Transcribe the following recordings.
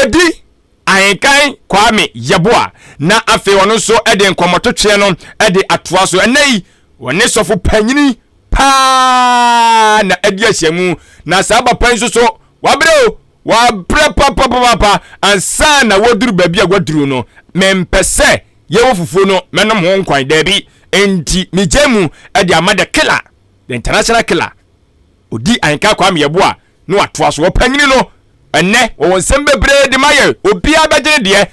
wadi Ahenkan Kwame Yeboa na afe ono so ede nkomototwe no ede atoa so enai wone sofo panyini pa na ede ahyemu na saba pan so wabreo wabre papa ansa na woduru baabi agwaduru no mempese yewo fufuo no menom ho nkwan dabi enti mijemu ede amada killer the international killer odi Ahenkan Kwame Yeboa no atoa so panyini no enne wo nsem bebre de maye obia beje de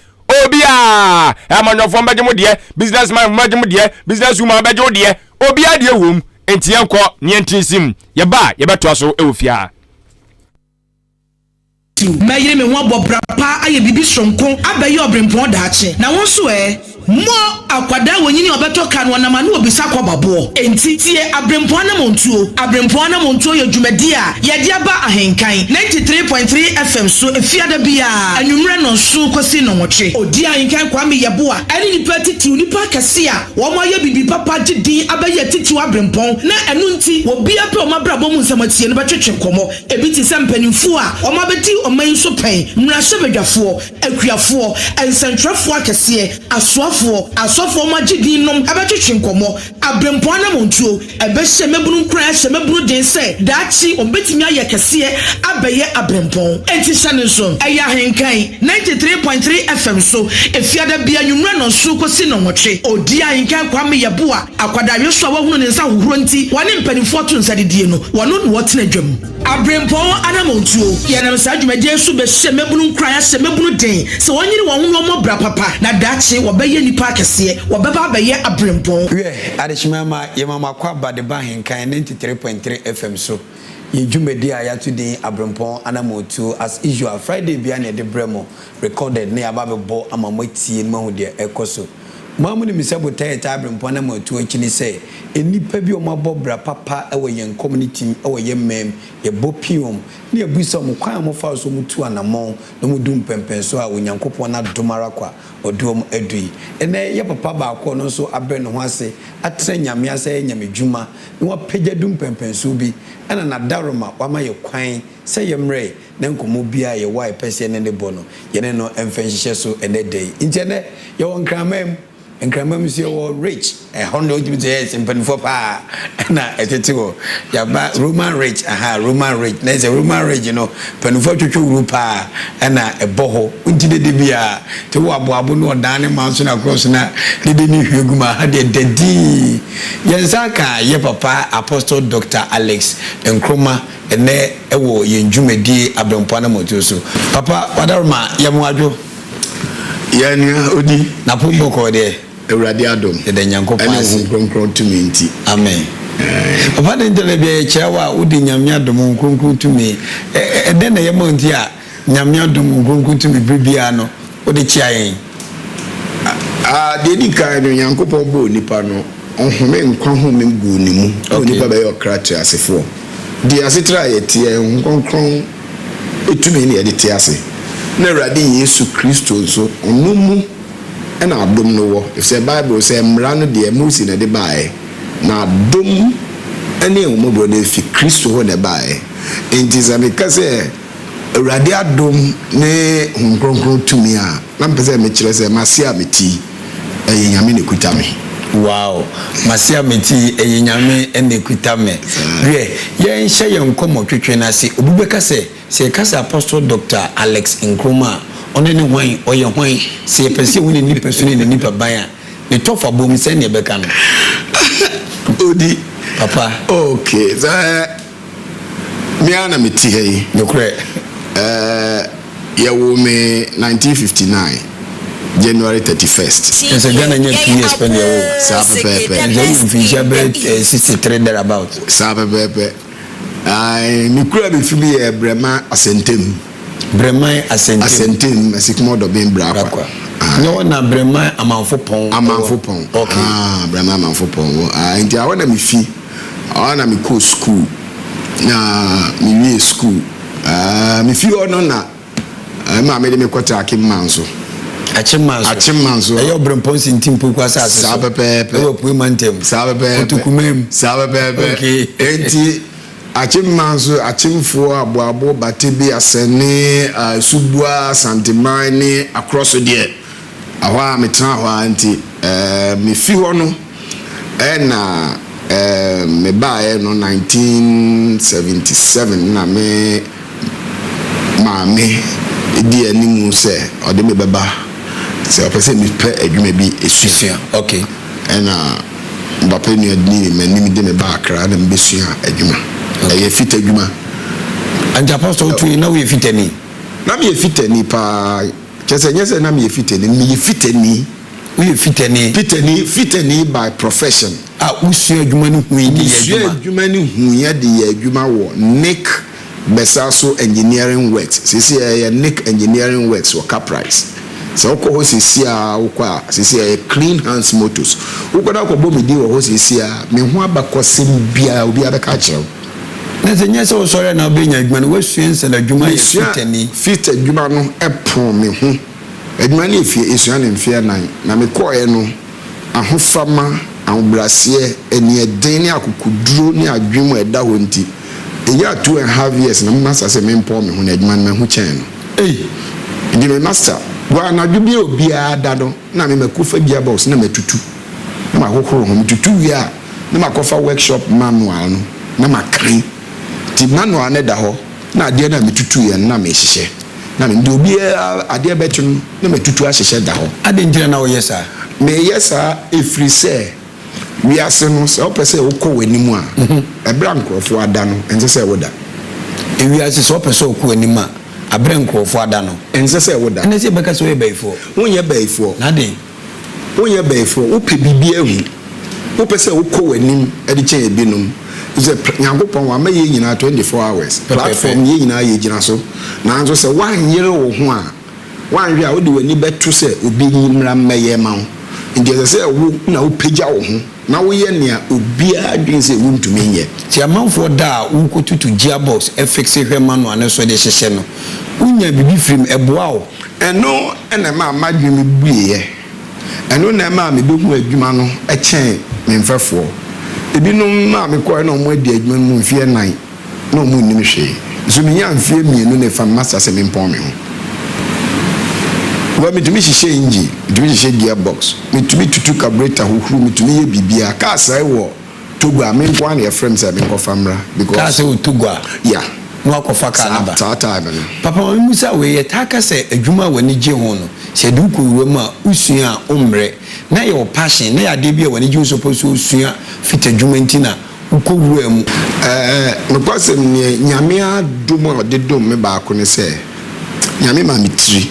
obia amanyofo beje mo de businessman beje mo de businesswoman beje de obia de wom enti enko ne entinsim ye ba ye beto so ewofia mayire me ho bobra pa aye bibi sonko abaye Abrempong daache na won so mo akwada wonyini obeto kan wonama na obisa kwababo enti tie Abrempong Anamom Tuo ye dwumadi a ye dia ba Ahenkan 93.3 FM so efiada bia anwumre no so kwasi no nwotwe odi Ahenkan Kwame Yeboa ani nipa titiw nipa kase a wo mo ye bibi papa gidi abaye titiw Abrempong na enu nti obi ape o mabrabo mu nsamatie no betwetwe komo ebi ti sempanimfu a o mabeti oman so pen mrashe bedwafo akuafo ensantrafo akase asofo magidi nom abetwetwe komo Abrempong Anamom Tuo ebe hemebunu nkran hemebunu den se daachi obetimi aye kase abaye Abrempong enti sane so eya Ahenkan 93.3 FM so efiada bia nwumra no so kosi no nwotwe odi Ahenkan Kwame Yeboa akwada yeso awahunu ne nsa hohoro nti wane mpanimfo to nsadedie no wono no wotena dwam Abrempong Anamom Tuo ye na msa dwumade so be hemebunu nkran hemebunu den se wonyiri won ho mo bra papa na daachi wobaye nipa akase wobaba abaye Abrempong adeshimama yemama kwa bade ba Ahenkan 93.3 FM so ye dwumadi a yatudi Abrempong Anamom Tuo as usual Friday bia na de bremo recorded na ababebo amamotie mahu de ekoso mamu ni misabo tayeta Abrempong Anamom Tuo chini se enipa bi o mabobra papa ewe yen community ewe yen mem ye bopium ne abusa mo kwan mo fa so mutu anamon no mudum pempen so a onyankopon na domara kwa odom adui ene ye papa ba ko no so abre no ho ase atre nyame ase nyame dwuma ne wa pagya dum pempen so bi ena na daroma wa ma ye kwan se ye mre na nkomo bia ye wa pese ne ne bono ye ne no emfenhye so ene day intene ye won kramam nkramam si wo rich 100 years in penfo pa na etetiwo ya ba Roman rich Roman rich na Roman rich you know penfo twetwo grupa na eboho ntide de bia te wo aboabo no dan ne manso na cross na de ni hweguma ha de dedi yensaka ye papa Apostle Dr. Alex NKRUMAH ene ewo yenjumedi Abrempong Anamom Tuo so papa wadarma yamwadwo yani odi na pombo ko de Ewurade adom de nyankopon asi kronkron tumi nti amen papa de ntele bia chewa udi nyame adom kronkron tumi de na ye monti a nyame adom kronkron tumi bibia no odi chiayen de di kan no nyankopon bo nipa no ohome nkwa home gu ni mu onipa be okrate asefo di asetra yetie kronkron etumi ne ye de ase na Ewurade Yesu Kristo so onumu ena adom no wo if say Bible say mra no de musi na de bae na adom ene wo mo de fi Kristo ho de bae enti za me ka say Ewurade adom ne nkronkron tumi a na mpese me kire say masia meti nyame ne kuta me wow masia meti nyame ene kuta me ye nhye ye nkomo twetwe na se obubeka se kasa Apostle Dr. Alex NKRUMAH one ne hwan oye hwan se pese woni ni person ne nipa ban ne tofa bom se ne beka no odi papa okay me ana meti hey nokre ye wo me 1959 January 31st. Yes, Ghana nye 2 years spend your Sabe pepe. Then fisha be 63 there about. Sabe pepe. Mi kura be fili Brema Asentem. Brema Asentem asikmo do ben brakwa. No na Brema amanfo pon. Okay. Brema amanfo pon. Nti I wanna me fi. I wanna me go school. Na me school. Me fi ono na ma me de me kwata akimmanso. Achimmanso. Ayo Abrempong sintimpu kwa sasa. Sabe pepe. Ewo puimantem. Sabe pepe. Otukumem. Sabe pepe. Okay. Enti achimmanso achimfo aboabo batebi asene subua santimane across there awa metra ho anti me fi ho no na me bae no 1977 na me maame di animu se ode me beba se opese me pe adwuma bi esua okay na mbape ni adni me ni de me ba akra na mbesua adwuma ye fit adwuma anja pastor tu na we fitani na me fitani pa kese nyese na me fitani me fitani we fitani by profession usua adwuma no hu ye adwuma no hu ye de adwuma wo Nick Besaso engineering works sisi ya Nick engineering works wo Caprice so ko ho sisi a wo kwa sisi ya Clean Hands Motors wo ko da ko bo me di wo ho sisi a me hu abakosem bia obi abeka kyerew na senya so sore na obenya adwuma no wasua nsela adwuma ye fit adwuma no epon me hu adwuma na efie esua na mfie nan na me ko ye no ahofama ahobrase eni eden ni akukuduro ni adwuma eda ho nti eya 2.5 years na master say me mpo me hu na adwuma na hu chen no di me master wa na dwubi obi ada no na me makufa bia box na matutu na makokoro ho matutu ya na makofa workshop manual no na makan ti manual ne da ho na ade na matutu ya na me hihye na me ndi obi ade betu na matutu a hihye da ho ade njira na wo yesa me yesa efri se we ase no se opese ukọ wanimu a ebra nkrofo ada no ense se woda we ase se opese ukọ wanimu a abra nkrofo ada no ense se woda ene se beka so ye baifo wonye baifo na de wonye baifo wo pe bibia hu wo pese ukọ wanim edi chen ebinum ze nyankopon wa maye nyina 24 hours platform ye nyina ye gina so na anzo se wan yere wo ho a wan hwe a wo de wani betu se obi nyimra maye ma wo ndi se wo na wo pagya wo ho na wo ye nea obi adwen se wo ntumi nye ti amanfo da wo kotutu gearbox fixe hwema no ane so de hyehye no unya bibi film eboa wo eno ena ma amadwen me buye eno na ma me behu adwuma no chen me mfefo ebinum ma me ko na mo adi adwuma mu mfie nan na mo nim hwe so me nya mfie mienu ne fa master se me mpon me ho wa me tumi hihye engine tumi hihye gearbox me tumi tutu carburetor hohuru me tumi ye bibia ka sai wo togwa me mpon na frame se me ko famra because ka sai wo togwa yeah no akofa ka naba ta papa wa musa we ye taka se adwuma wani je ho no se du ko wura ma usua omre na ye passion na ya de bia wani je suppose usua fit adwuma ntina uko wura mu me kwasem ne nyame adomo de dom me ba ko ne se nyame ma mitri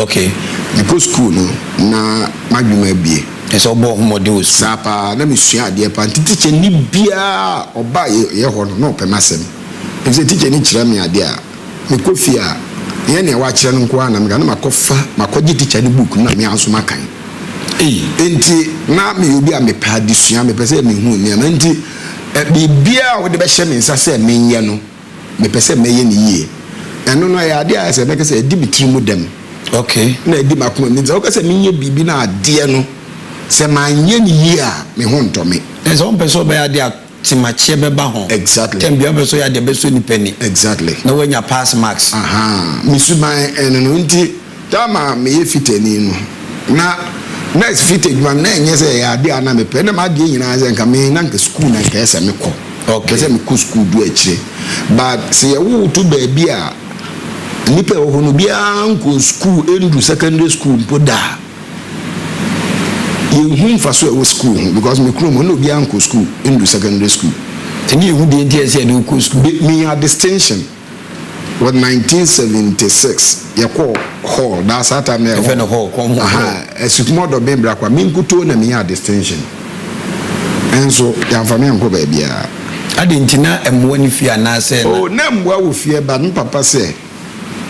okay me go school no na madwuma bie eso bo homode o sapa na me sua ade pa teacher ni bia oba ye ho no pe masem if teacher ni kira me ade a me kofi a ye ne wa kira no nko na me ga na makofa makogi teacher ni book na me anso makan enti na me obi a me pa de sua me pese me hu ne ma enti bibia wo de be hye me nsa se me nye no me pese me ye ni yie eno no ya ade a se me kese di bitiri mu dem okay na di makoma ni o kese me nye bibi na ade no se ma nye ni yie a me ho ntome eso mpeso be ade a timache beba ho exactly tembia beso ya de beso ni penny exactly na wanya pass marks misuban eno no nti tama me ye fitani no na next fitted man na enye se ya ade ana me pe na ma de nyina ze nka me na nka school na nka ese me ko okay se me ko school du akire but se ye wo to ba bia nipa wo no bia nko school endu secondary school poda you hum fa so e school because me kro mo no bia nko school endu secondary school tani you dey dey say no ko school me a distinction what 1976 yako hall that's that time e no hall kom esikumodo bembra kwa minkuto na me a distinction enso ya family nko ba bia ade ntina emwa ni fia na se oh na mwa wo fie ba no papa se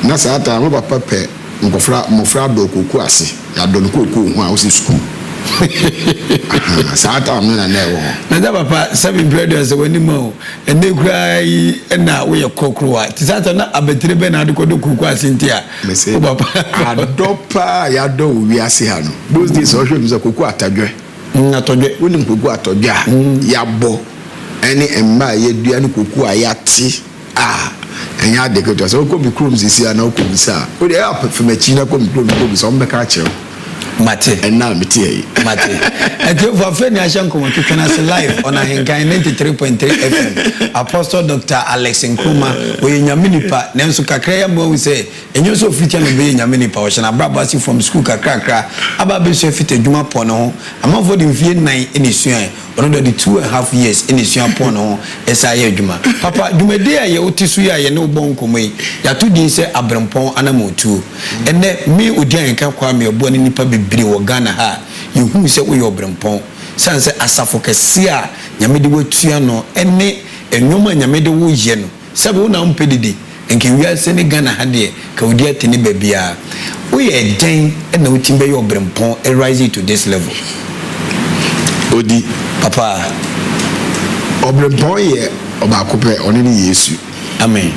na sa ata mo papa pe nkofra mofra do koku ase ya do no koku hu a wo si school sa ata mo na na wo na da papa 7 brothers wani mo ene kura yi na wo ye kokrowa ti sa ata na abetire be na do koku ase ntia o papa adopa ya do wi ase ha no those days o hwe mi se koku atadwe atodwe woni koku atodwe ya bo ɛne mma yɛdua ne koku a yɛate ɛnyɛ adeketo sɛ wokɔ bi kurom sisi a na wokɔ bi sa wode ɛyɛ apɛfɛmakyi na kɔ bi kurom kɔ bi sa wɔmbɛka akyerɛ mate ɛna mete yi mate ɛtiɛfo afei ne ahyɛ nkɔmmɔ twetwe no ase live on Ahenkan 93.3 FM Apostle Dr. Alex Nkrumah ɔyɛ nyame nipa nanso kakra yɛ mmoa wu sɛ ɛnyɛ sɛ ɔfiritia no bɛyɛ nyame nipa ɔhyɛ no abrabase from school kakrakra aba bɛsua fita adwuma pɔ no ho amanfoɔ de mfie 9 ɛne sua ɔno de 2.5 years ɛne sua pɔ no ho ɛsa yɛ adwuma papa dwumadi a yɛwote so yi a yɛne wobɔ nkɔmmɔ yi yɛato din sɛ Abrempong Anamom Tuo ɛnɛ me odi Ahenkan kwa me ɔboa ne nipa biri wo Ghana ha yehu sɛ wo yɛ Abrempong san sɛ asafo kɛse a nyame de watua no ɛne enwoma nyame de wo yɛ no sɛ wo na mpedidi enke wiase ne Ghana ha de ka wodi atene babia wo yɛ den ɛna wo timbe yɛ Abrempong rise to this level odi papa Abrempong yɛ ɔbaako pɛ ɔne ne Yesu amen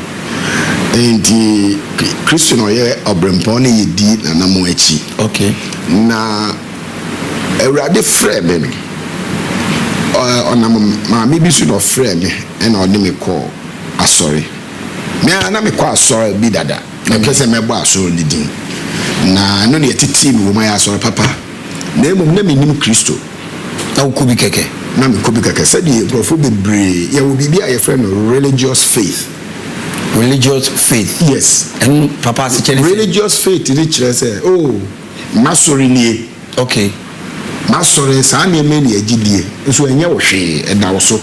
enti Kristo no yɛ Abrempong ne yɛdi na namo akyi okay na Awurade frɛ me no ɔnam maame bi so na ɔfrɛ me ɛna ɔde me kɔ asɔre me na me kɔ asɔre bi dada na pɛ sɛ mɛbɔ asɔre ne din na no ne yɛtete me wɔ ma yɛ asɔre papa na mmom na menim Kristo na wo kubi kɛkɛ na me kubi kɛkɛ sɛdeɛ nkurɔfoɔ bebree yɛwɔ biribi a yɛfrɛ no religious faith yes and papa se kyerɛ religious faith ne kyerɛ sɛ oh masɔre nie okay masɔre saa nneɛma ne agidie nso ɛnyɛ wo hwee ɛda wo so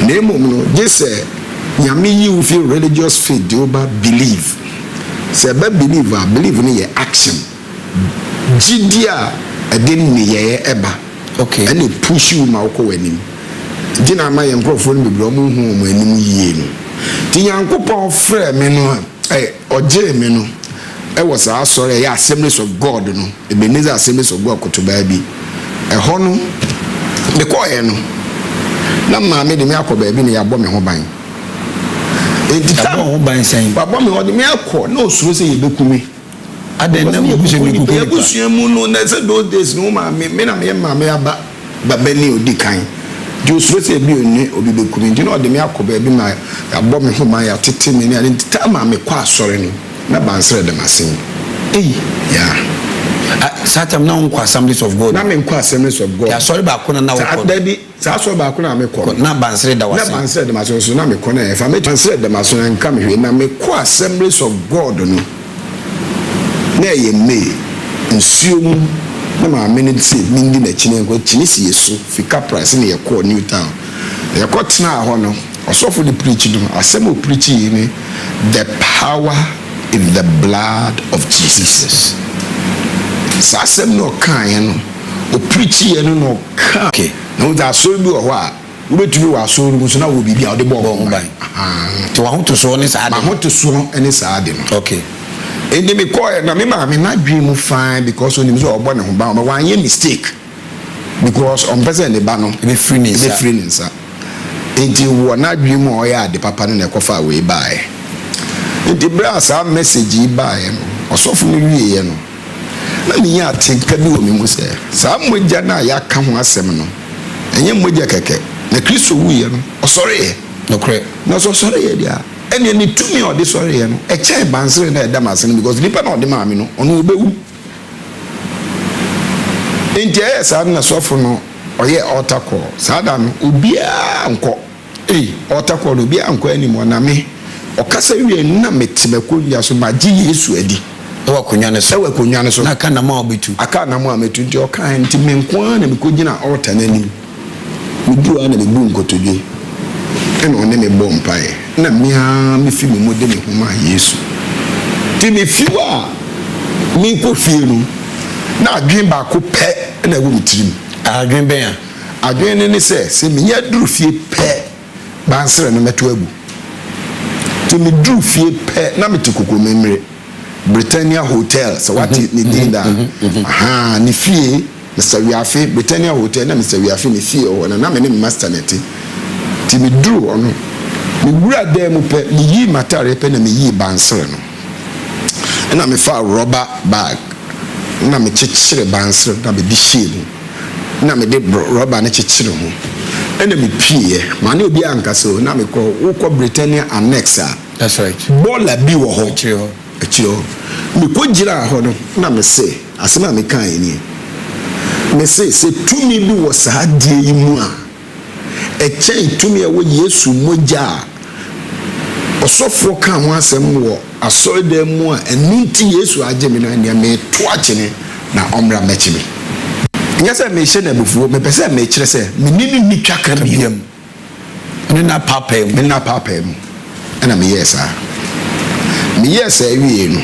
na mmom no gye sɛ nyame yi wo fi religious faith de woba believe sɛ ɛba believe a believe no yɛ action gidi a ɛde nneyɛeɛ ɛba okay ɛne push wo ma wokɔ w'anim gyina ama yɛ nkurɔfoɔ no bebree ɔmo hu ɔmo anim yie no nti nyankopɔn frɛ me no ɔgyee me no ɛwɔ saa asɔre ɛyɛ Assemblies of God no Ebenezer Assemblies of God kotobaa bi ɛhɔ no mekɔɔyɛ no na maame de me akɔ baabi na yɛabɔ me ho ban enti yɛabɔ ho ban sɛn babɔ me hɔ de me akɔ na osuro sɛ yɛbɛku me adan na yɛbusua mu no na sɛ those days no maame me na meyɛ maame aba babani odi kan de osuro sɛ ebi oni obi bɛku me nti na ɔde me akɔ baabi ma yɛabɔ me ho ban yɛatete me ne ade nti ta maame kɔ asɔre no na bansere dem asen yeah satam na nkɔ Assemblies of God na me nkɔ Assemblies of God ya sorry ba ko na wɔ da bi saa sorry ba ko na me kɔ na bansere da wase na bansere dem asen so na me kɔ na ɛfa me bansere dem asen nka me hwe na me kɔ Assemblies of God no na ɛyɛ me nsuo mu na ma me ne se mindi na kyine nkɔ kyine si yeso fika price na yɛ kɔ New Town yɛ kɔ tena hɔ no ɔsɔfo de preach no asɛm o preach yi ne the power in the blood of Jesus. Sa asɛm no kan no o preach ye no no kan okay na wo da so bi wɔ hɔ a wo betumi wɔ aso no so na wo bibia wo de bɔ ho ban to wa ho to so ne saa de ma ho to so ne saa de no okay ende me call na me ma me na dwi mu fine because onim so ɔbɔ ne ho ban ma wanyɛ mistake because on person ne ba no be free ne nsa enti wo na dwi mu ɔyɛ ade papa no na ɛkɔfa we bae enti bra saa message yi bae no ɔsɔfo no wiye no na me ya tenka bi wɔ me mu sɛ saa mogya na ya ka ho asɛm no ɛnyɛ mogya kɛkɛ na Kristo wuye no ɔsɔre no korɛ na ɔsɔre yɛ dia ɛne ne tumi a ɔde sɔre yɛ no ɛkyɛn bansere na ɛda masen because nipa na ɔde maame no ɔno obewu enti ɛyɛ saa na sɔfo no ɔyɛ altar call saa da no obiara nkɔ altar call obiara nkɔ anim ɔname ɔkasa wie na metemako ya so magye Yesu adi ɛwɔ konwa ne so na aka na ma obetu aka na ma metu nti ɔka nti menko na mekɔgyina altar n'anim meduru na mebu nkotodwe ɛna ɔne me bɔ mpae na mia me fi me mode me ho ma Yesu ti me fiwa me kɔ fie no na adwen ba ko pɛ na ɛwɔ mtirim adwen bɛn a adwen ne sɛ me nya duru fie pɛ bansere no meto agu ti me duru fie pɛ na me te kokoro memre Britannia Hotel so what ne din da aha ne fie Mr. Wiafe Britannia Hotel na Mr. Wiafe ne fie o na me ne master net ti me duru ono me wura da mu pɛ me yi matare pɛ na me yi bansere no na me fa rubber bag na me kyekyere bansere na me di shield na me de rubber ne kyekyere ho enemy pie mane obi anka so na me ko Britannia annexa. That's right. Bola bi wo ho chiro me ko gira ho no na me se asema me kan ni me se tumi bi wo sa die yi mu a chen tumi a wo Yesu moja osofo kan ho asem wo asode mu a enunti Yesu agye me no ne me to akyene na omra mechi me nyasa me hye na bufuo me pese me kire se me ni twa ka biam me na papem ana me yesa wie no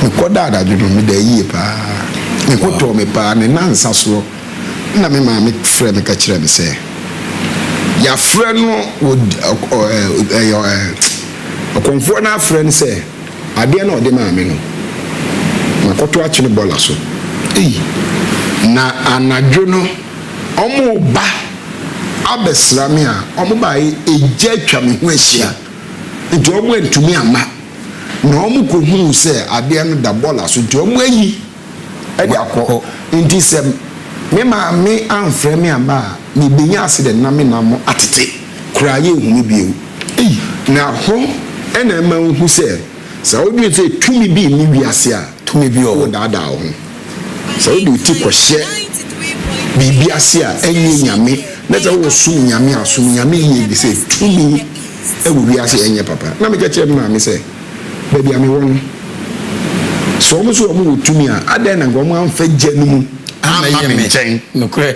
me kodada do me da yie pa me koto me pa ne nansa so na me ma me frɛ me ka kire me se ya frɛ no okonfo na frɛ no se ade na ode ma me no ma koto akyene bola so na anadwo no omo ba abesrame a omo ba eje atwa me ho ahia nti omo antumi ama na omo ko hu se ade no da bola so nti omo ayi e de akọ nti se me ma me amfrɛ me ama me benya ase na me na mo atete kraye hu me bio na ho ena ma hu se sa odwe se tumi bi ni wiase a tumi bi o dada ho so do ti kwhye bibi ase a enye nyame na za wo sum nyame asum nyame ye bi se tumi e wo wi ase enye papa na me kyeche ma me se baby ame won so mo so mo tumi a adan na gomo amfa gya no mu ama me nchen no kre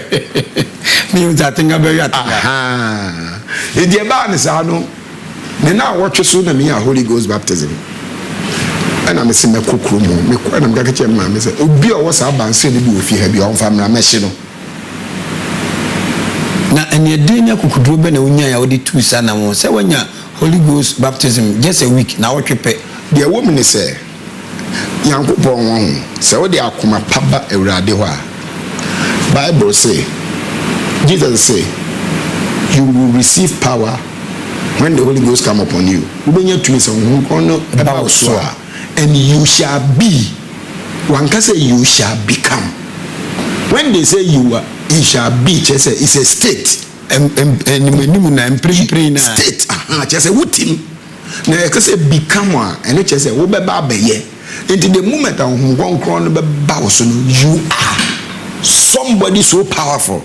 me u zatenga be yata aha e die ba ne sa no ne na wotwe so na me ya Holy Ghost baptism ana me se me kokoro mu me kwa na me ka kyeche ma me se obi o wo sa abanse ne bi ofi ha bi on fa mra me hye no na ene denya kokuduro be na unya ya odi tu sa na mo se wanya Holy Ghost baptism just a week na wotwepe de wo me ne se yankopon won se wo de akoma paba awurade ho a Bible say Jesus say you will receive power when the Holy Ghost come upon you ubenya tumi se no about so and you shall be one can say you shall become when they say you shall be just it's a state state just a wutim na can say become and it just say wo be ba beye into the moment that you are somebody so powerful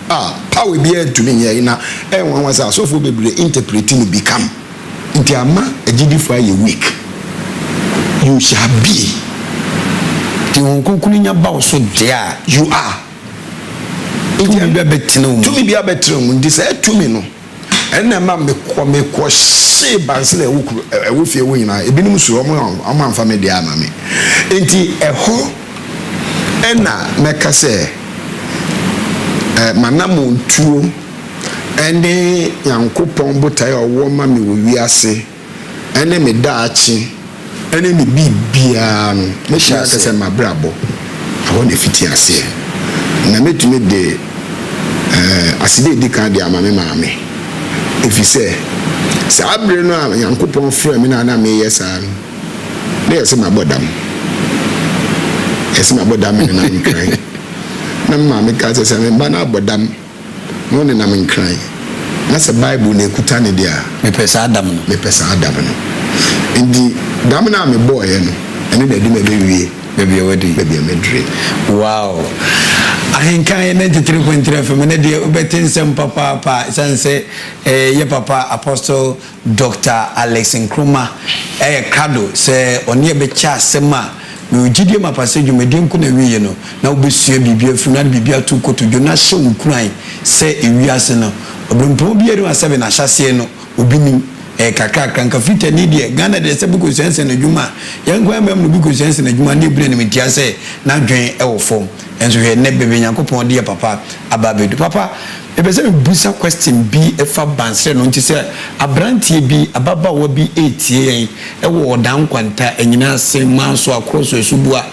power be to me here na one was so for be interpreting become into ama agidi for a week you shall be the onkunya ba so there you are to me be better this to me no and na ma me ko she bansele ewu fie wo nyina ebinim so o amfa me dia ama me enti eho ena meka se Anamom Tuo ene yankopon botae owo ma me wo wiase ene me daachi ene me bibia no me sha ka se mabrabo awo ne fiti ase na metumi de aside di kan de ama me maame efi se abre no yankopon frɛ me na me yesa na yesa mabodam na nkran na maame ka se me ba na abodam no ne na me nkran na se Bible na ekuta ne dia me pesa adam no ndi dam na me boy no ene na di me bewie baby medre wow Ahenkan 93.3 FM ne de obetinsem papa sanse ye papa Apostle Dr. Alex NKRUMAH kado se oni be cha sema me ogidie mapase dwumedin ko na wiye no na obesua bibia fu na bibia to koto dwo na hye nkuran se ewiase no Abrempong bi eri asebe na hyase no obinim kakra kranka fita ni de Ghana de se buko sense na dwuma yankwa mam no buko sense na dwuma ne bire ne metia se na dwen wo fom enso hwe ne bebe Nyankopon de papa ababedu papa ebe se busa question bi efa bansre no nti se abrantie bi ababa wo bi etie wo dan kwanta enyina se manso akroso esubua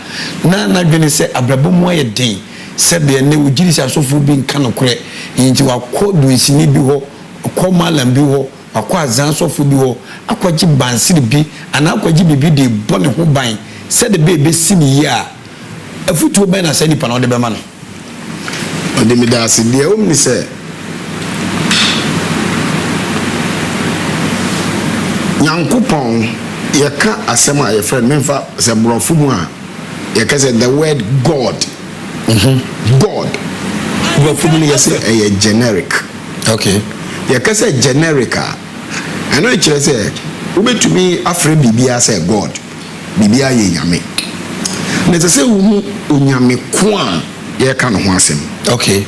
na dwene se abrabom ye den se be ne wugiri se asofo bi nka no kore nti wakọ dunsini bi ho akọ malam bi ho akọ azansofu bi ho akọji bansiri bi ana akọji bibi de bone ho ban se de be sini ya afutuo ben na sani pa na de be ma no ode mi da se de o mi se Nyankopon yɛka asɛm a yɛfrɛ memfa sɛ borɔfo mu a yɛka sɛ the word God. God. Borɔfo mu no yɛsɛ ɛyɛ generic. Okay. Yɛka sɛ generic a ɛno kyerɛ sɛ wobɛtumi afrɛ biribiara sɛ God. Biribiara yɛ nyame. Na ɛsɛ sɛ wo onyame ko a yɛka no ho asɛm. Okay.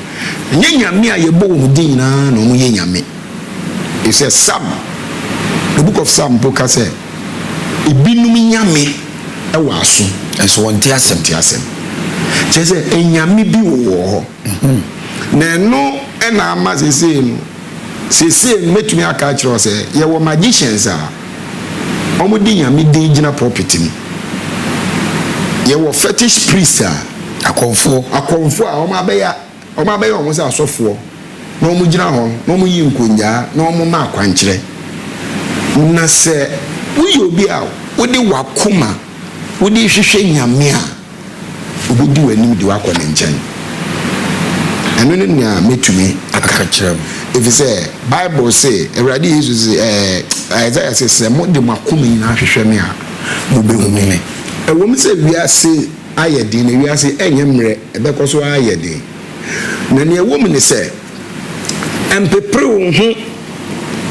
Nyɛ nyame a yɛbɔ wo din nyinaa na ɔmo yɛ nyame. It says Psalm. The book of Psalm boka say ebinum nyame ɛwɔ aso ɛso wɔn te asɛm kyerɛ sɛ enyame bi wɔ hɔ na ɛno ɛna ama sesee no metumi aka kyerɛ sɛ yɛwɔ magicians a ɔmo di nyame den gyina pulpit mu yɛwɔ fetish priest a akɔmfo a ɔmo abɛyɛ ɔmo sɛ asɔfoɔ na ɔmo gyina hɔ na ɔmo yi nkonyaa na ɔmo ma akwankyerɛ na sɛ woyɛ obi a wode wakoma wode hwehwɛ nyame a wobɛdi w'anim de wakɔ ne nkyɛn ɛno no nea mɛtumi aka kyerɛ m ɛfiri sɛ bible sɛ awurade yesu sɛ Isaiah sɛ sɛ mode mo akoma nyinaa hwehwɛ me a mobɛhu me ɛwɔ m sɛ wiase ayɛ den na wiase ɛnyɛ mmerɛ ɛbɛkɔ so ayɛ den na nea ɛwɔ m ne sɛ ɛmpepere wo ho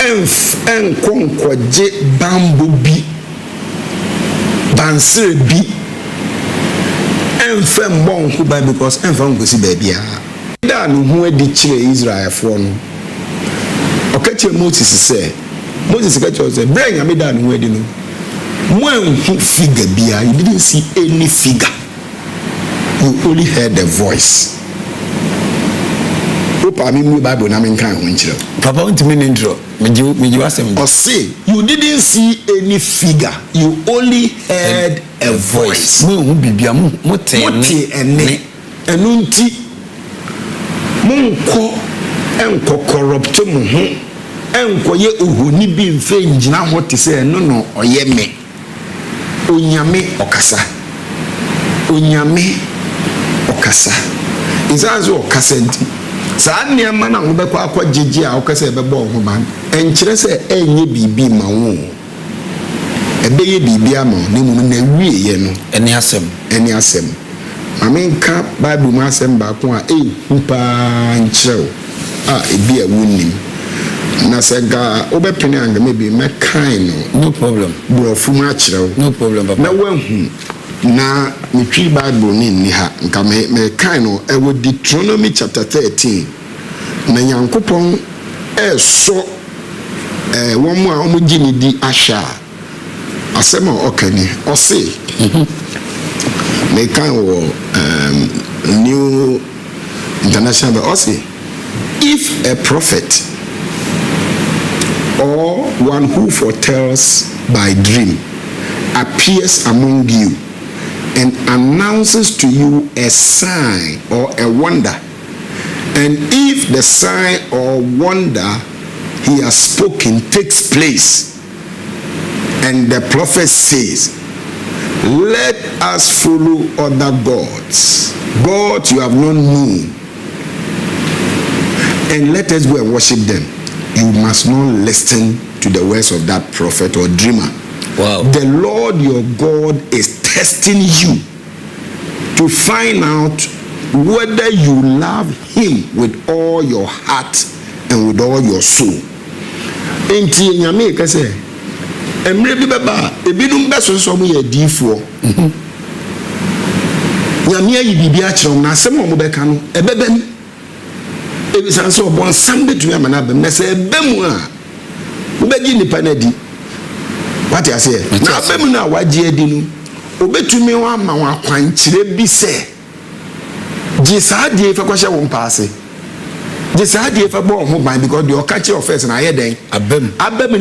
nkɔnkɔgye bambo bi bansere bi ɛmfɛ mbɔ nko ba because ɛmfa nkosi baabiara da no ho adi kyerɛ Israelfoɔ no ɔka kyerɛ Moses ka kyerɛ sɛ brɛ nyame da no ho adi no mo anhu figure biara, you didn't see any figure, you only heard the voice. Papa mi Bible na me kan ho nkyerɛ papa ntimi ne ntro meji wasem or say you didn't see any figure, you only heard a voice. Mo hu bibia mo te ene enu nti mo enko corrupt mo ho enko ye ohoni bi mfe ngina ho te se no oye me onyame okasa izazo okasa nti saa nneɛma na wo bɛkɔ akɔ gyegye a wokasa ɛbɛbɔ wo ho ban ɛnkyerɛ sɛ ɛnyɛ biribi ma wo ɛbɛyɛ biribi ama wo na mu na wieɛ no ɛne asɛm ma menka Bible mu asɛm baako a ɛhu paa nkyerɛ wo a ebi a wonnim na sɛ ga wobɛpene angama bi mɛkae no problem borɔfo mu akyerɛ wo no problem papa na woahu na metwi Bible ni nni ha nka me kan no ɛwɔ Deuteronomy chapter 13 na Nyankopɔn ɛso wɔn mu a wɔn gye ne di ahya asɛm a ɔkani ɔse me kan wɔ New International but ɔse if a prophet or one who foretells by dream appears among you and announces to you a sign or a wonder, and if the sign or wonder he has spoken takes place, and the prophet says, let us follow other gods you have not known, and let us go and worship them, you must not listen to the words of that prophet or dreamer. Wow. The Lord your God is testing you to find out whether you love him with all your heart and with all your soul. Enti nyame ka se emre bi baba ebinum besoso mo ye difuo nyame ayi bibia kyerɛ na asɛm mo bɛka no ebebem ebisan so bon sam betumi amana bem na sɛ ebem a wo bɛgi nipa na di what I say na abem na wagye adi no obetumi wa ma wa kwankyere bi sɛ gye saa die fa kwahye wo mpaase gye saa die fa bɔ ho ban because the okachi offense na ayɛ den abem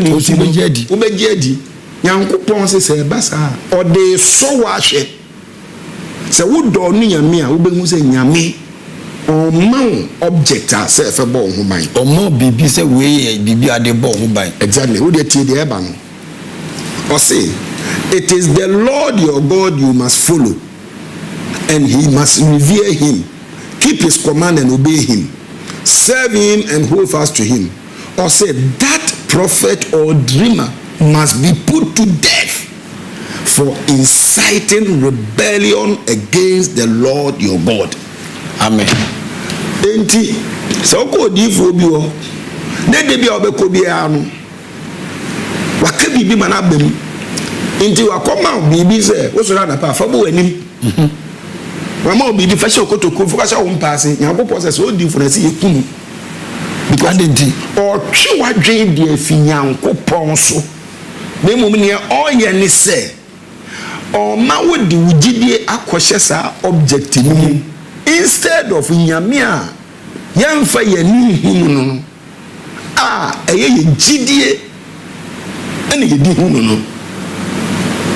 ni obegye adi Nyankopɔn sɛ basa ɔde so wa hwɛ sɛ wo dɔ no nyame a wobehu sɛ nyame ɔma object a sɛ fa bɔ ho ban ɔma bibi sɛ we bibi ade bɔ ho ban exactly wo de tie de eba no or say it is the Lord your God you must follow, and he must revere him, keep his command and obey him, serve him and hold fast to him. Or say that prophet or dreamer must be put to death for inciting rebellion against the Lord your God. Amen. Enti so ko difo bi o ne de bi obeko bi anu waka bibi mana bem enti wakoma bibi se wo so na pa fa bo anim mama bibi fa she okotoko fo ka sha wo mpaase nyankopɔ se so difo na se yekunu because enti o twe wadwen de afi nyankopɔ so na mum ne oyɛ ne se o ma wo di wugidie akɔhye sa object ni instead of nyame a yɛmfa yɛni hunu no ɛyɛ yɛgyidie ɛne yɛdi hunu no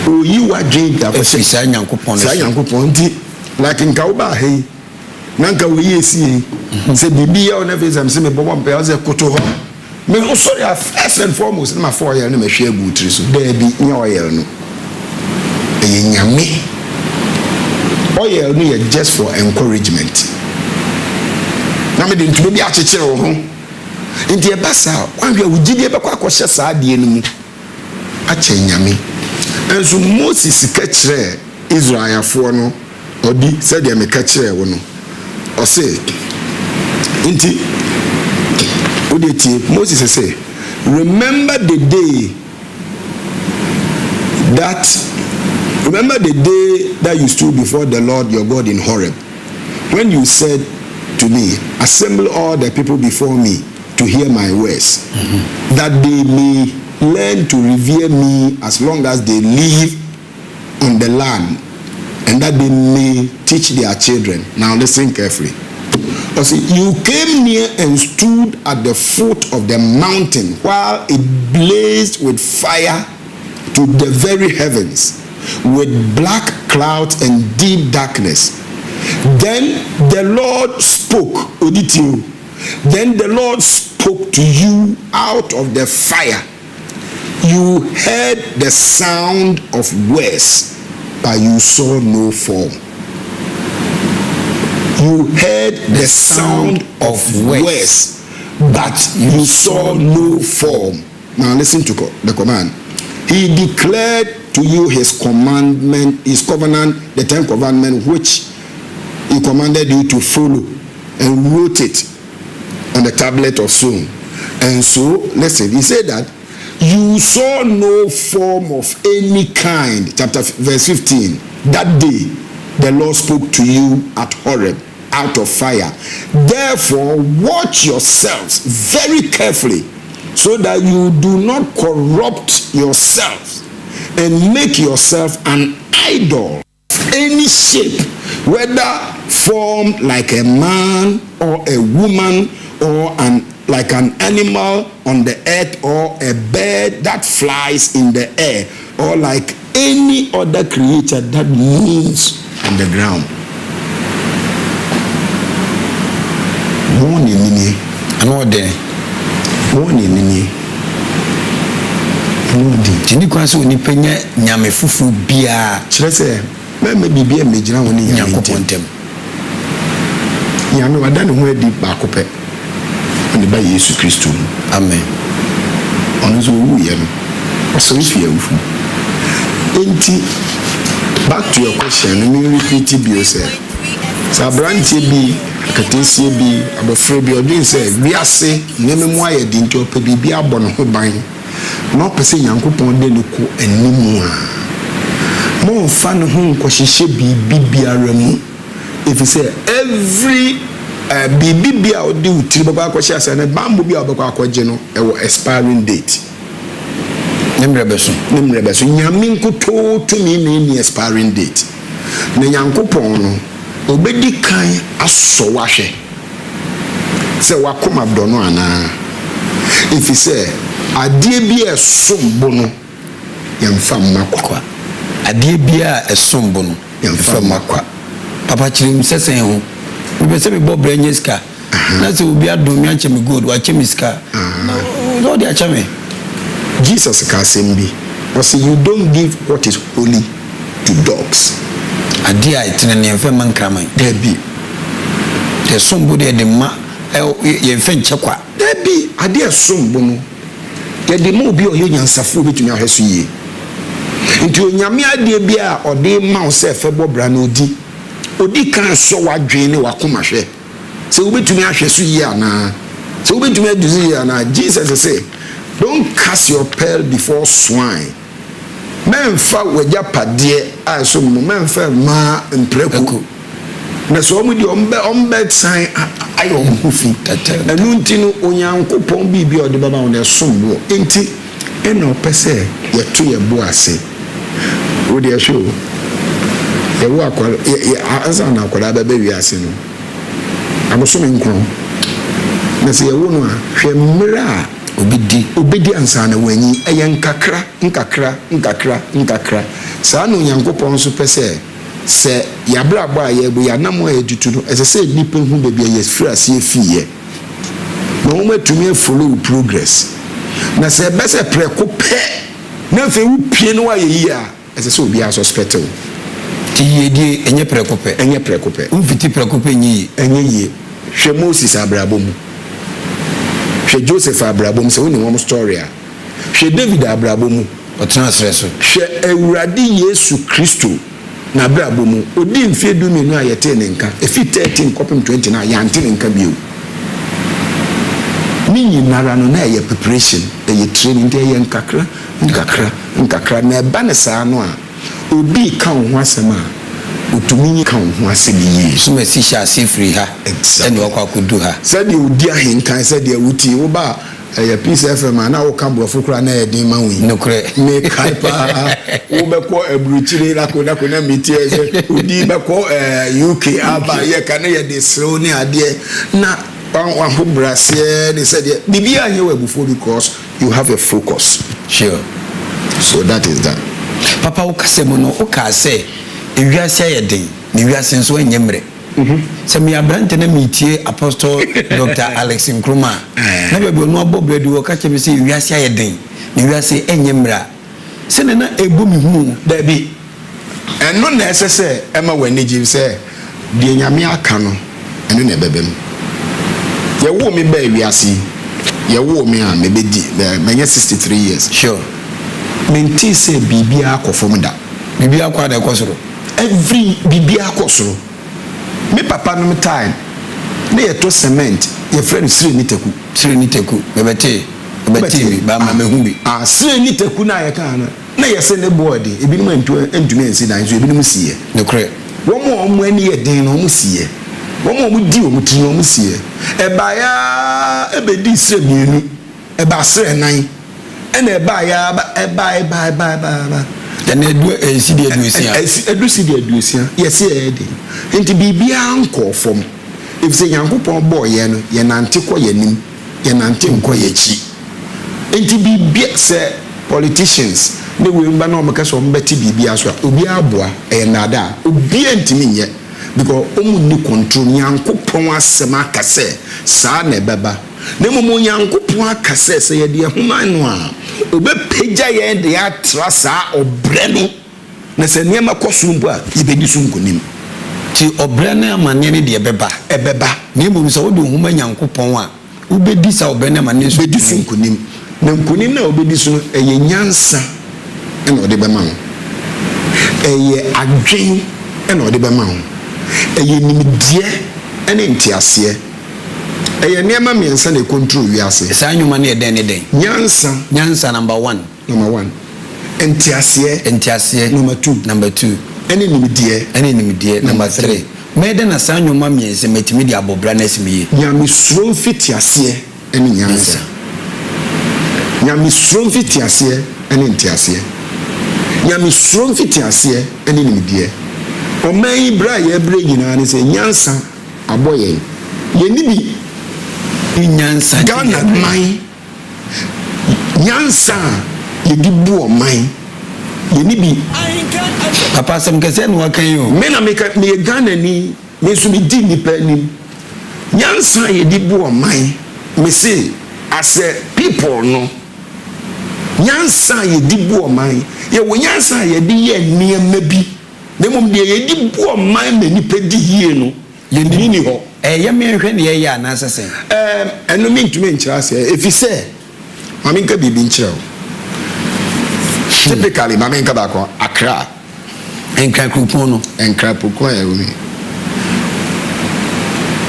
oyi wadwen da fɛ saa nyankopɔn nti like nka wo ba hei na nka wo yi esi sɛ bibi ya ona fɛ sɛ me bɔbɔ mpɛ ɔsɛ koto hɔ me sorry first and foremost na ma for yɛ no ma hwɛ agu tiri so da bi nya ɔyɛ no ɛyɛ nyame ɔyɛ no yɛ just for encouragement na me de ntumi bi akyekere wo ho nti e basa wanhwe wugidie bɛkɔ akɔhyɛ saa de no mu akyɛ nyame enso Moses ka kyerɛ Israelfoɔ no odi sɛ de me ka kyerɛ wo no ɔse nti odeti Moses say remember the day that you stood before the Lord your God in Horeb, when you said to me, assemble all the people before me to hear my words, that they may learn to revere me as long as they live on the land, and that they may teach their children. Now listen carefully. You came near and stood at the foot of the mountain while it blazed with fire to the very heavens, with black clouds and deep darkness. Then the Lord spoke, Oditio. Then the Lord spoke to you out of the fire. You heard the sound of words, but you saw no form. You heard the sound of words, but you saw no form. Now listen to the command. He declared to you his commandment, his covenant, the 10 commandments, which he commanded you to follow, and wrote it on the tablet of stone. And so, listen, he said that you saw no form of any kind. Verse 15. That day, the Lord spoke to you at Horeb out of fire. Therefore, watch yourselves very carefully, so that you do not corrupt yourselves and make yourself an idol of any shape, whether formed like a man or a woman, or like an animal on the earth, or a bird that flies in the air, or like any other creature that moves on the ground. Tini kwa so ni penye nyame fufu bia kyerɛ sɛ mɛmɛ bibia megyina wo ne nyame ntem nyame wada ne ho adi baako pɛ ɔne ba Yesu Kristo mu. Amen. ɔno nso ɔwuyɛ no ɔsɔre fie awufu. Enti back to your question, no me repeat bio sɛ sɛ aberanteɛ bi akatansie bi abɔfra bi ɔdwen sɛ wiase nneɛma mu ayɛ di nti ɔpɛ biribi abɔ ne ho ban na ɔpɛ sɛ Nyankopɔn de ne kɔ anim a momfa ne ho nkɔhyehyɛ biribi biara mu ɛfiri sɛ every biribi bi a ɔde wo tiri bɛkɔ akɔhyɛ asɛ no bambo bi a ɔbɛkɔ akɔgye no ɛwɔ expiring date. ne mmerɛ bɛso nyame nkotoo tumi na ɛni expiring date na Nyankopɔn no obedi kan asɔ wahwɛ sɛ wakoma dɔ no anaa ɛfiri sɛ adeɛ bi a ɛsom bo no yɛmfa mma kwa. Adeɛ bi a ɛsom bo no yɛmfa mma kwa. Papa kyerɛ sɛsɛn ho wobɛ sɛ mebɔ brɛ nyɛ sika na sɛ obi adom me akyɛ me gold wakyɛ me sika na ɔde akyɛ me. Jesus ka asɛm bi ɔsɛ you don't give what is holy to dogs. Adeɛ a ɛtene ne yɛmfa ma nkraman dabi ɛsom bo deɛ de ma yɛmfa nkyɛ kwa dabi adeɛ ɛsom bo no ye de mo bi o ye nyansafo betumi ahweso yie nti onyame ade bia ode ma o se febo bra na odi kan so wadwen ne wakoma hwe se obetumi ahweso yie ana se obetumi aduzi yie ana Jesus say don't cast your pearl before swine memfa wagya pade a so mo memfa ma mpreku na so mo di ombe san ayo mhufi enu nti no onyankopon bibi ode baba wo na sombo enti ena opese yeto ye bo ase wo de show ye wo akwa asa na akwa da be wi ase no aboso me nkron na se ye wo no a hwe mra obedi ansa na wanyi eye nkakra saa no nyankopon so pese se yabrabo a ye bu ya namo a dutu no ese se nipa hu be bia ye fira se efiye na wo matumi follow progress na se bese preko pe na fe wu pie no wa ye yi a ese se obi a suspect ti ye die enye preko pe mfiti preko pe nyi enye yi hwe Moses abrabo mu hwe Joseph abrabo mu se woni wo story a hwe David abrabo mu otena streso hwe Ewurade Yesu Kristo na abrabo mu odi mfie du menu ayete ne nka efi 13 kopem 20 na ya ante ne nka bio minyi nara no na ye preparation ye training de ye nkakra na ba ne saa no a obi ka ho asema otumi ka ho asemi yi so mesi sha sifri ha ene wakwa kudu ha said odi ahenkan said ye wuti wo ba ya peace FM na wo ka brofo kura na ye din ma wi nokre me kai pa wo be ko abruchire la ko na metie odi be ko UK aba ye ka na ye de sro ni ade na wa ho brase they said bibi anye we before because you have a focus sure so that is that papa wo kasemo no o ka se ewiase ayeden ni wiase nso enyemre se mi abrante na mitie apostle Dr. Alex NKRUMAH na bebe no abobredi wo ka chebe se ewiase ayeden ni wiase enyemra se na ebu mi hu da bi eno na esese ema wani ji se de nyame aka no eno na bebem ye wo mi ba ewiase ye wo mi a mebedi menye 63 years sure menti se bibia akofom da bibia kwa da ekosoro every bibia akosoro me papa no time na ye to cement ye friend sire ni teku bebete ba ma mehu bi sire ni teku na ye kan na ye se ne board ebinim antumi ensi dan so ebinim siye nokre wo mo ani ye den no mo siye wo mo di o mo ti no mo siye eba ya ebedi sire mienu eba sire nan ena eba na edu sidi edusia yesi edi enti bibia anko fom efise yankopon boy ye no ye nante ko yanim ye nante nko yachi enti bibia se politicians ne we mba na omeka so mbeti bibia so obi aboa e nada obi antimi nye because omu ni control yankopon asema akase saa na beba na momo yankopon akase se ye de human no a obe peja ye de atra saa obre no na se niema kosumbu a yebedi sunkonim ti obre na amane ne de ebeba na emu so wodo huma yankopon a ubedi sa obre na amane so bedi sunkonim na nkonim na obedi so eye nyansa ena ode bema ho eye adwen ena ode bema ho eye nimdie ena ntiase eye niema miensa na control wiase saa nyuma na eden nyansa number 1 entiase number 2 ene nimdie number 3 mede na saa nyuma miensa metimi di abobra na simiye nyame suro fitiase ene nyansa nyame suro fitiase ene ntiase nyame suro fitiase ene nimdie o mai bra ye bre nyina ne se nyansa aboye ye nibi nyansa Ghana mai nyansa ye di buo mai ye nibi papa sam kese no akan yo me na me Ghana ni me so me di ni pa ni nyansa ye di buo mai me say as a people no nyansa ye di buo mai ye wo nyansa ye di ye niema bi na mom de ye di buo mai me ni pa di hie no ye ni ho ye me hwe ne ye ya na asese eno me ntumi nkyira se efise Maminka bibi nkyerɛ. Typically maminka ba ko Accra. NKRUMAH no. NKRUMAH ya wumi.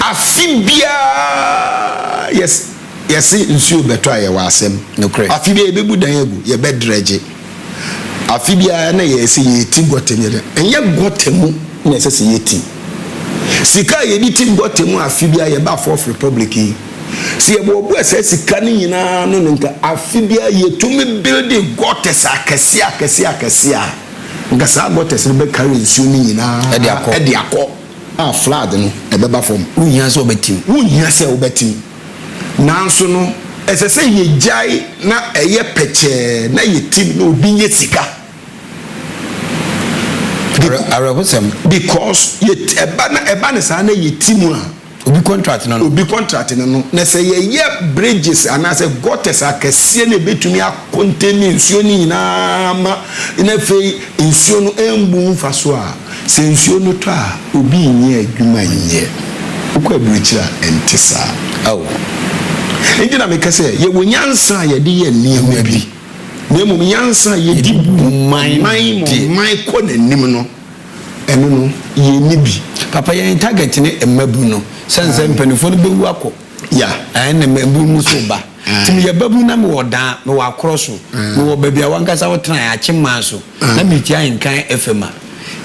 Afibia yes nsuo beto aye wa asem. No correct. Afibia ebebu dan egu ye bedreje. Afibia na ye se ye ti gotemere. Enye gotemu na se ye ti. Sika ye di ti gotemu afibia ye ba Fourth Republic yi. Si ye bo bu ese sika ni nyina no nka afibia ye tumi building gotes akese. Nka sa gotes be carry nsuo ni nyina e de akọ. Flood no ebeba fom. Unya se obetim. Nanso no esese ye jai na eye peche na ye tim na obi nye sika. Because ye eba na sa na ye tim a obi contract no na say ye bridges and as a gutters akese na betumi akonteni nsuo ni na ma na fei nsuo no embu mfa so a se nsuo no to a obi nye adwuma nye ukwa bridgera entisa Injina meka say ye wonyansa ye de ye nneema bi na mum yansa ye di man ko nanim no eno no ye ni bi papa ye target ne emabu no sense mpanifo no bewu akọ ya na membu mu so ba tim ye babu na me wodan me wa cross me wo ba bia wankasa wo tran ya chimman so na me tia Ahenkan FM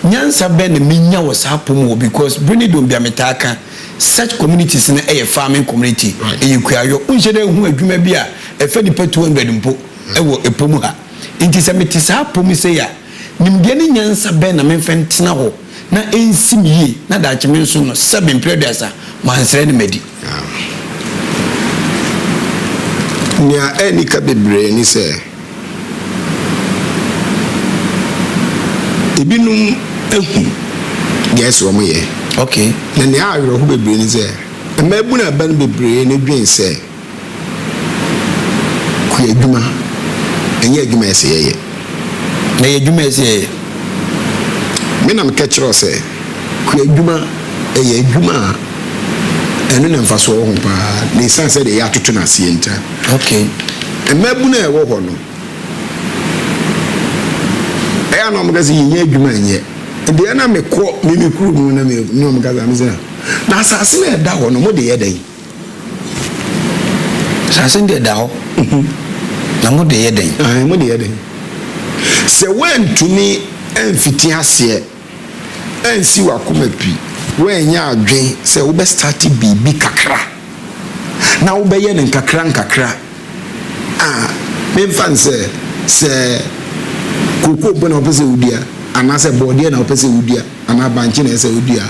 nyansa be na menya wo sapom wo because bruni do bia metaka such communities na farming community kuayo unjede hu adwuma bi a efa di 200 mpo wo epomu ha nti se meti sapom se ya nimde ne nyansa be na memfen tena ho na ensim yi na da chime so no 7 predators mansere ne medi nya eni ka bebre ni se ebinum ehu yes wo mo ye okay na ne awro ho bebre ni seemabu na ban bebre ne dwen se ku adwuma enye adwuma ese ye na adwuma ese ye me na me ka kiro se ku adwuma eye adwuma eno na mfaso ho pa ne sanse de ya toto na sie nta okay emabu na ewo ho no eya no magazi yin adwuma nye de na me ko me kuru mu na me no magazi amze na asase na da ho no mo de ye dan asase de da ho na mo de ye dan mo de ye dan se wentumi emfiti ase ensi wakoma pi wenya adwen se wo be start bibi kakra na wo be ye ne kakra me fan se koko bona opese udia ana se body na opese udia ana banchi na se udia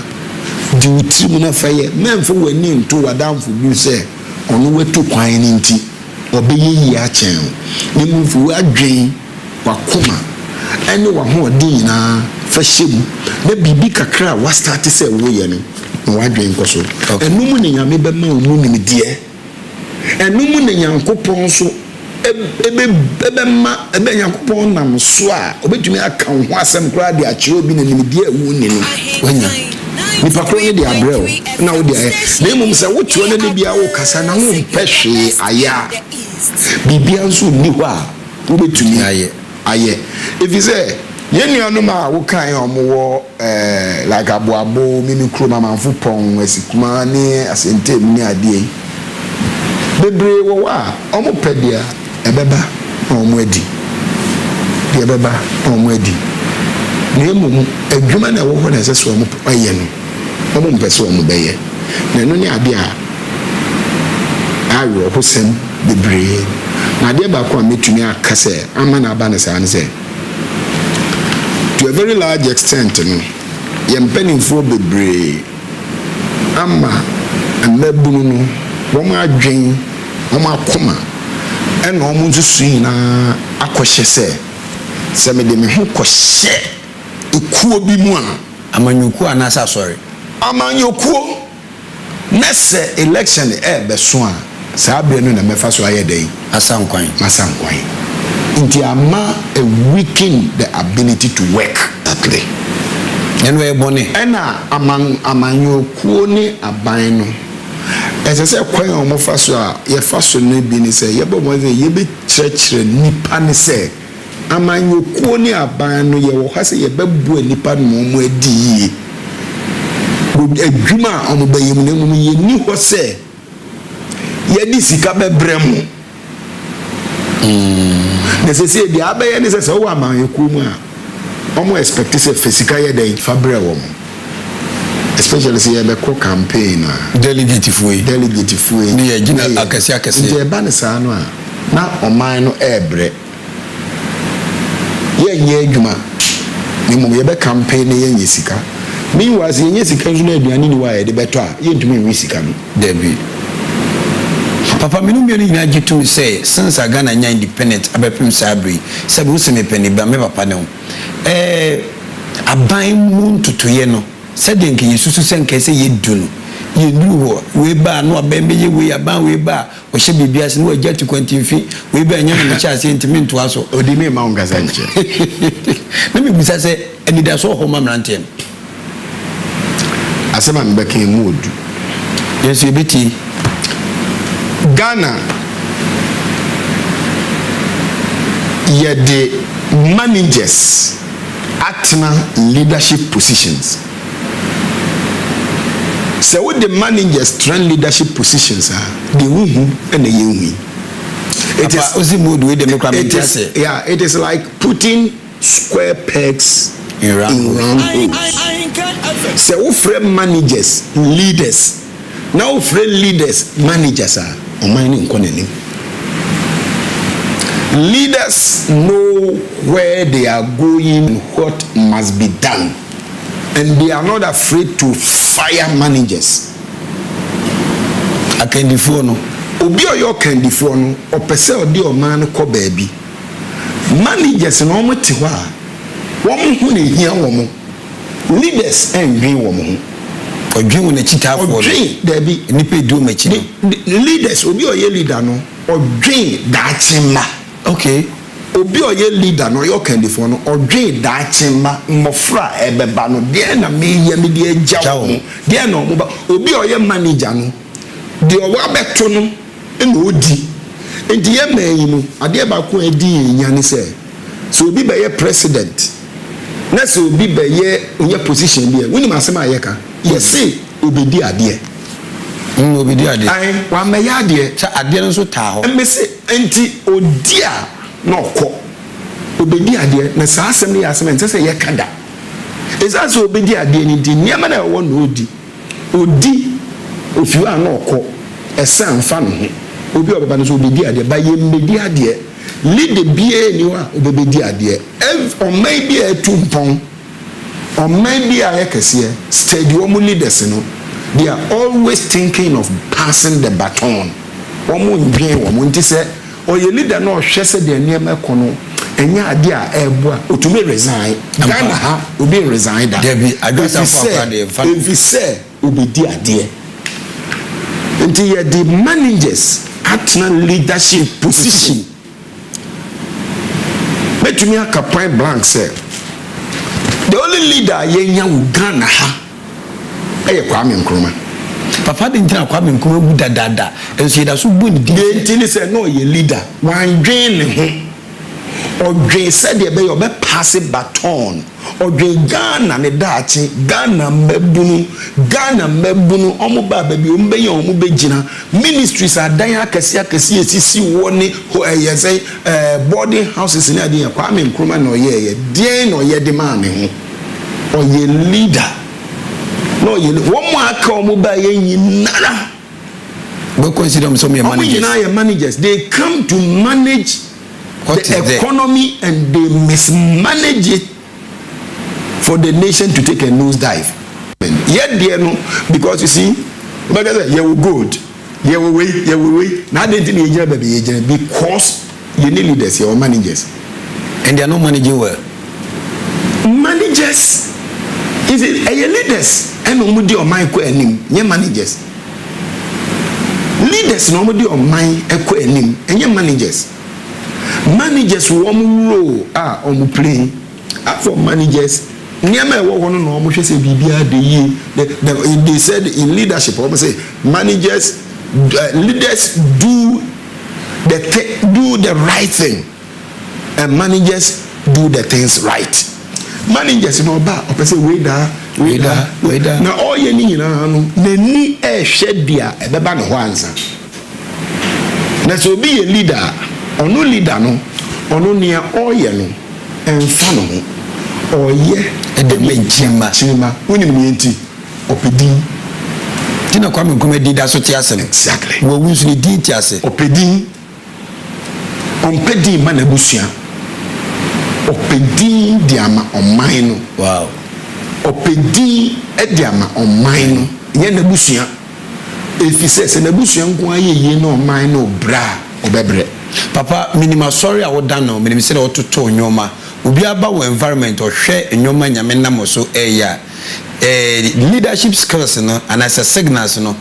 di utimu na faye memfo wani nto wadamfo bi se ono wetu kwan ni nti obeye yi a chen ni mfu adwen wakoma ene wa ho odin na fashimu na bibi kakra wa start se wo ye no wa adwen ko so enum ne nyame be ma omu ni de enum ne nyankopon so ebe nyankopon nam so a obetumi aka ho asem kra de akire obi na nimdie awu ni no wanya nipa kro ye de abrel na wo de na emum se wo tuo na de bia wo kasa na wo mpehwe aya bibia nso ni ho a wo betumi aye if you say yenuanu ma wo kan omo like aboabo mimi kroma manfo pon asikuma ne asentem ni ade bebre wo wa omo pedia ebeba omo adi de ebeba omo adi na emum adwuma na wo ho na seso omo aye no omo mpese omo beye na no ni ade a ayo hosem bebre na de ba ko ametumi akase ama na aba na sa nse to a very large extent no yempenifo bebre ama amabunu no wo ma adwen wo ma akoma ena wo nsusu na akohye se me de me ho kohye ekuo bi mu a amanyoku anasa sorry amanyoku nese election beso a sabe no na mefa so aye den asankwan nti ama a weaken the ability to work that way eno e bone ena amanyokuo ni aban no as I say kwan o mo fa so a ye fa so no bi ni say ye bo mo say ye be church nipa ni say amanyokuo ni aban no ye wo ha say ye bebu nipa no mo adi yi adwuma omo bayem na mu ye ni ho say ye di sika bebrem na say bi abaye ni say wo amanyokuo mu a omo expect say fisika ye dey fa bre wo mo, especially say you be campaign delegate fuwe ni ye gina akase je ba ne sa no a na oman no ebre ye nye adwuma ni mo ye be campaign ye nye sika meanwhile ye nye sika nso na aduane ni wa ye de beto a ye ntumi wi sika no debi papa minu mi ni agitu say since Ghana nya independent abepim sabri sabe wo se me peni ba me papa ne ho aban mu ntutoye no said nke yesusu senke se yedu no yenu ho we ba no abembe ye we aban we ba o hye bibia se no agya to kwantimfi we ba nya no cha se ntimi nto aso odi me ma ongaza nche na me bisa se anida so ho mamrantem asema mbeke mood yesu ebiti Ghana ye the managers atna leadership positions. So with the managers trend leadership positions the who and the you. It is yeah, it is like putting square pegs in round holes. So we frame managers, leaders. Now frame leaders, managers are on mining economy. Leaders know where they are going, what must be done, and they are not afraid to fire managers. A candy phone. Obi oyo candy phone or pese odi o man ko baby. Managers no mo ti wa. Won hu ne hia won. Leaders enwin won. Odwin won chita afọ. Odwin da bi nipa edu machi. Leaders obi oye leader no odwin da chima. Okay. Obi oye leader no yo candy phone odwin da chima mmofra ebeba no de na me ye me de agya wo. De na mo ba obi oye manager no de o wa beto no na odi enti ye man no ade ba ko adi nya ne se so obi be ye president na so obi be ye onye position bi e woni masem ayeka ye say obedi ade obedi ade ai wa me ya ade sa ade no so taa ho me se enti odi a na okọ obedi ade na sa asem ne asem ente se ye kada eza so obedi ade ni di niam na wo no odi ofiwa na okọ esan fa no ho obi obeba no so obedi ade ba ye mbedi ade lead bia ni wa obedi ade on maybe a tumpon or maybe a ekese steady wo leaders no they are always thinking of passing the baton wo ndwen wo nti se oye leader no hwe se de niam ekono enya ade a ebo a otumi resign Ghana ha obi resign da debi agasa for the if say obedi ade until you the managers at leadership position. But me a point blank say the only leader yenya Ghana ha e Kwame Nkrumah. Papa de ntina Kwame Nkrumah bu dada enso da so bu ni di ntini say no ye leader wan dwen ne ho odwen said de be yo be pass baton odwen Ghana ne daachi Ghana mabunu omo ba bi o mbe ye omo be gina ministries adan akese esisi woni ye say boarding houses ni adan Kwame Nkrumah no ye den no ye de man ne ho o ye leader no ye one more aka omo ba ye nyinara we consider them some managers they come to manage the economy and they mismanage it for the nation to take a nosedive. Yet there no, because you see, you will good, you will wait. Now they didn't because you need leaders, your managers, and they are not managing well. Managers is it a leaders and omudi or my enim, your managers. Leaders normally on my enim and your managers. Managers one role on play for managers near my one no almost say bibia they said in leadership almost say managers leaders do the right thing, and managers do the things right. Managers no ba opese we da na all ye ni nyina no nani e hwe dia e beba ne ho ansa na so be a leader ono leader no ono ne all ye no emfa no ho oye e de menchima woni me enti opedin tina kwa me komedi da so ti ase exactly wo wunsu ni din ti ase opedin ompedin ma na busua opedin diama ɔman no wow opedin diama ɔman no yɛ na busua efisɛ sɛ na busua nko ayɛ na ɔman no bra ɔbɛbrɛ papa minima sorry a woda no minim sɛ ɔtoto nyoma obi aba wo environment ɔhwɛ nyoma nyame nam so ɛya leadership skills no and as a signals no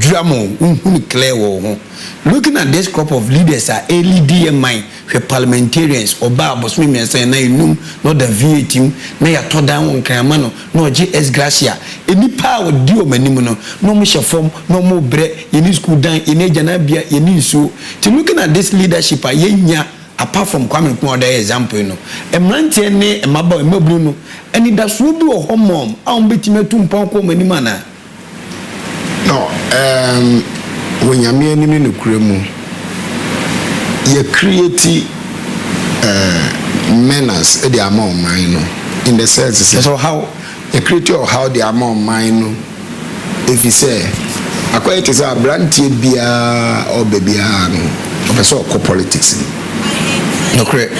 drama unhuni clear wo ho. Looking at this crop of leaders are LDMI, the parliamentarians, or Babos, women saying, no, not the V team, nay, a to down on Cramano, no JS Gracia. Any power due menimono, no Misha form, no more bread, in his school down, in a Janabia, in his so. To looking at this leadership, a yenya, apart from coming to another example, no, a man tene, a mabo, a mobruno, and it does will be a home mom, I'll bet him a tumponko many manner. No, when you're me enemy no kremu you create menace the amount mine in the sense so how you create how the amount mine if you say according to say brantie bia or baby no person or politics no correct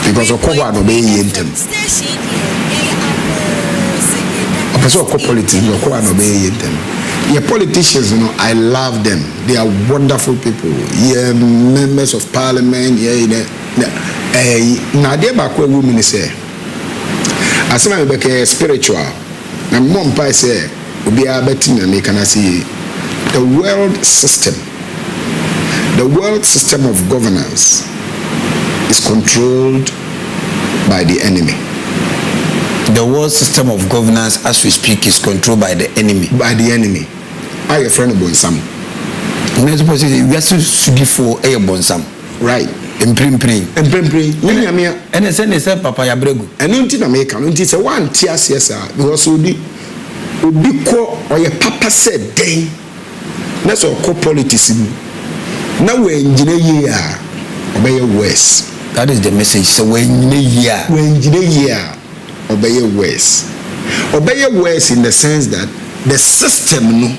because of cover no be yentem person or politics no cover no be yentem. Yeah, politicians, you know, I love them. They are wonderful people. Yeah, members of parliament. Yeah, now they back where women say, as I'm a spiritual. Now, mom pie say, we are betting and make can see the world system. The world system of governance is controlled by the enemy. The world system of governance, as we speak, is controlled by the enemy. By the enemy. I a friend of Bonsam. We are so for a Bonsam. Right. And I said, Papa Yabrego. And until America, until it's a one tears, yes, sir. Because we be or your papa said, dang. That's all co-politics. Now we're in Guinea, obey your words. That is the message. So we're in Guinea. Obey your ways. Obey your ways in the sense that the system no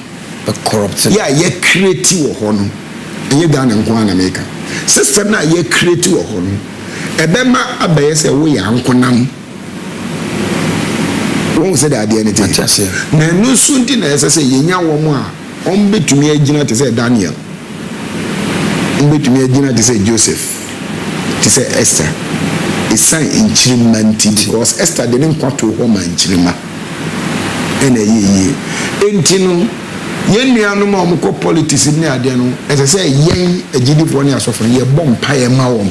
corrupt. Yeah, you creative or no. And you done in America. System na you creative or no. Ebema abeye se we yankonam. Won say that anything. Na no sunti na say yenya wo mo a on betumi agina te say Daniel. On betumi agina te say Joseph. Te say Esther. Sign in Chirimanti because Esther didn't come to home and Chirima. And a ye. Entino, yen no more politics in there, as I say, yen a Gidifonia software, ye bomb pie maum.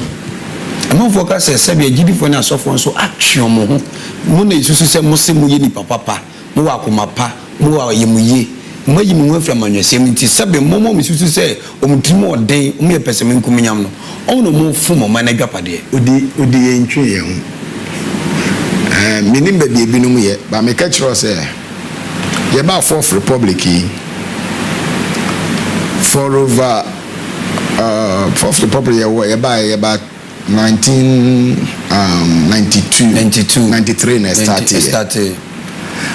I'm not focused as a Gidifonia software, so action money is to say Muslim Yeni Papa, Muakumapa, Mua Yemuye. Mwaji mwe from your seminti sabe momo misusu say omutimo den umye pesemen kuminyam no ono mo fumo manager pade odi entwe ye ho menim ba bi binom ye ba me ka kiro say ye ba fourth republic for over fourth republic ye ba 1993 na started.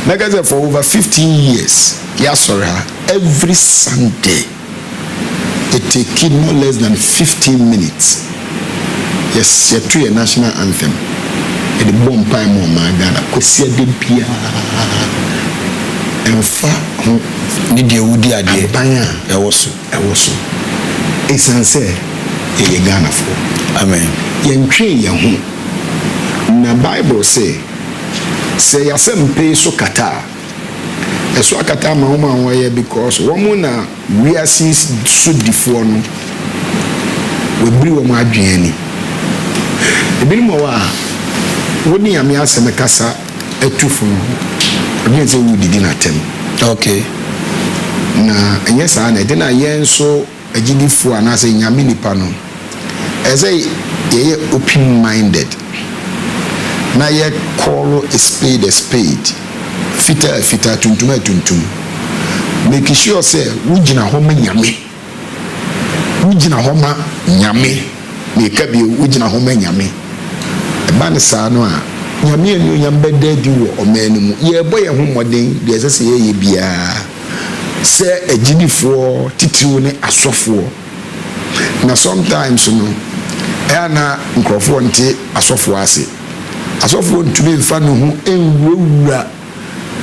Like I said, for over 15 years, yes, sir, every Sunday, it takes no less than 15 minutes. Yes, you treat a national anthem. And the bomb pie more my Ghana. Because you did Pia. And far, need you would dear dear. I was. It's sincere. You Ghana for. Amen. You train your home. The Bible say. Say yasempe so kata eso akata ma homa waye because woman na we are since so difo no we bri wo ma adwani ebi mo wa woni ya me asem kasa atufo no obi say we didi na tem okay na ɛnyɛ saa na ɛde na yɛn nso agyidifo anaasɛ nyame nipa no ɛsɛ yɛyɛ open minded na yɛ call a spade fita tuntum make sure sɛ wogyina hɔ ma nyame meka bi wogyina hɔ ma nyame ɛba ne saa no a nyame anuonyam bɛda adi wɔ ɔman no mu yɛbɔ yɛn ho mmɔden deɛ ɛsɛ sɛ yɛyɛ biara sɛ agyidifoɔ titiriw ne asɔfoɔ na sometimes no ɛyɛ na nkurɔfoɔ nte asɔfoɔ ase asɔfoɔ ntumi mfa ne ho nwurawura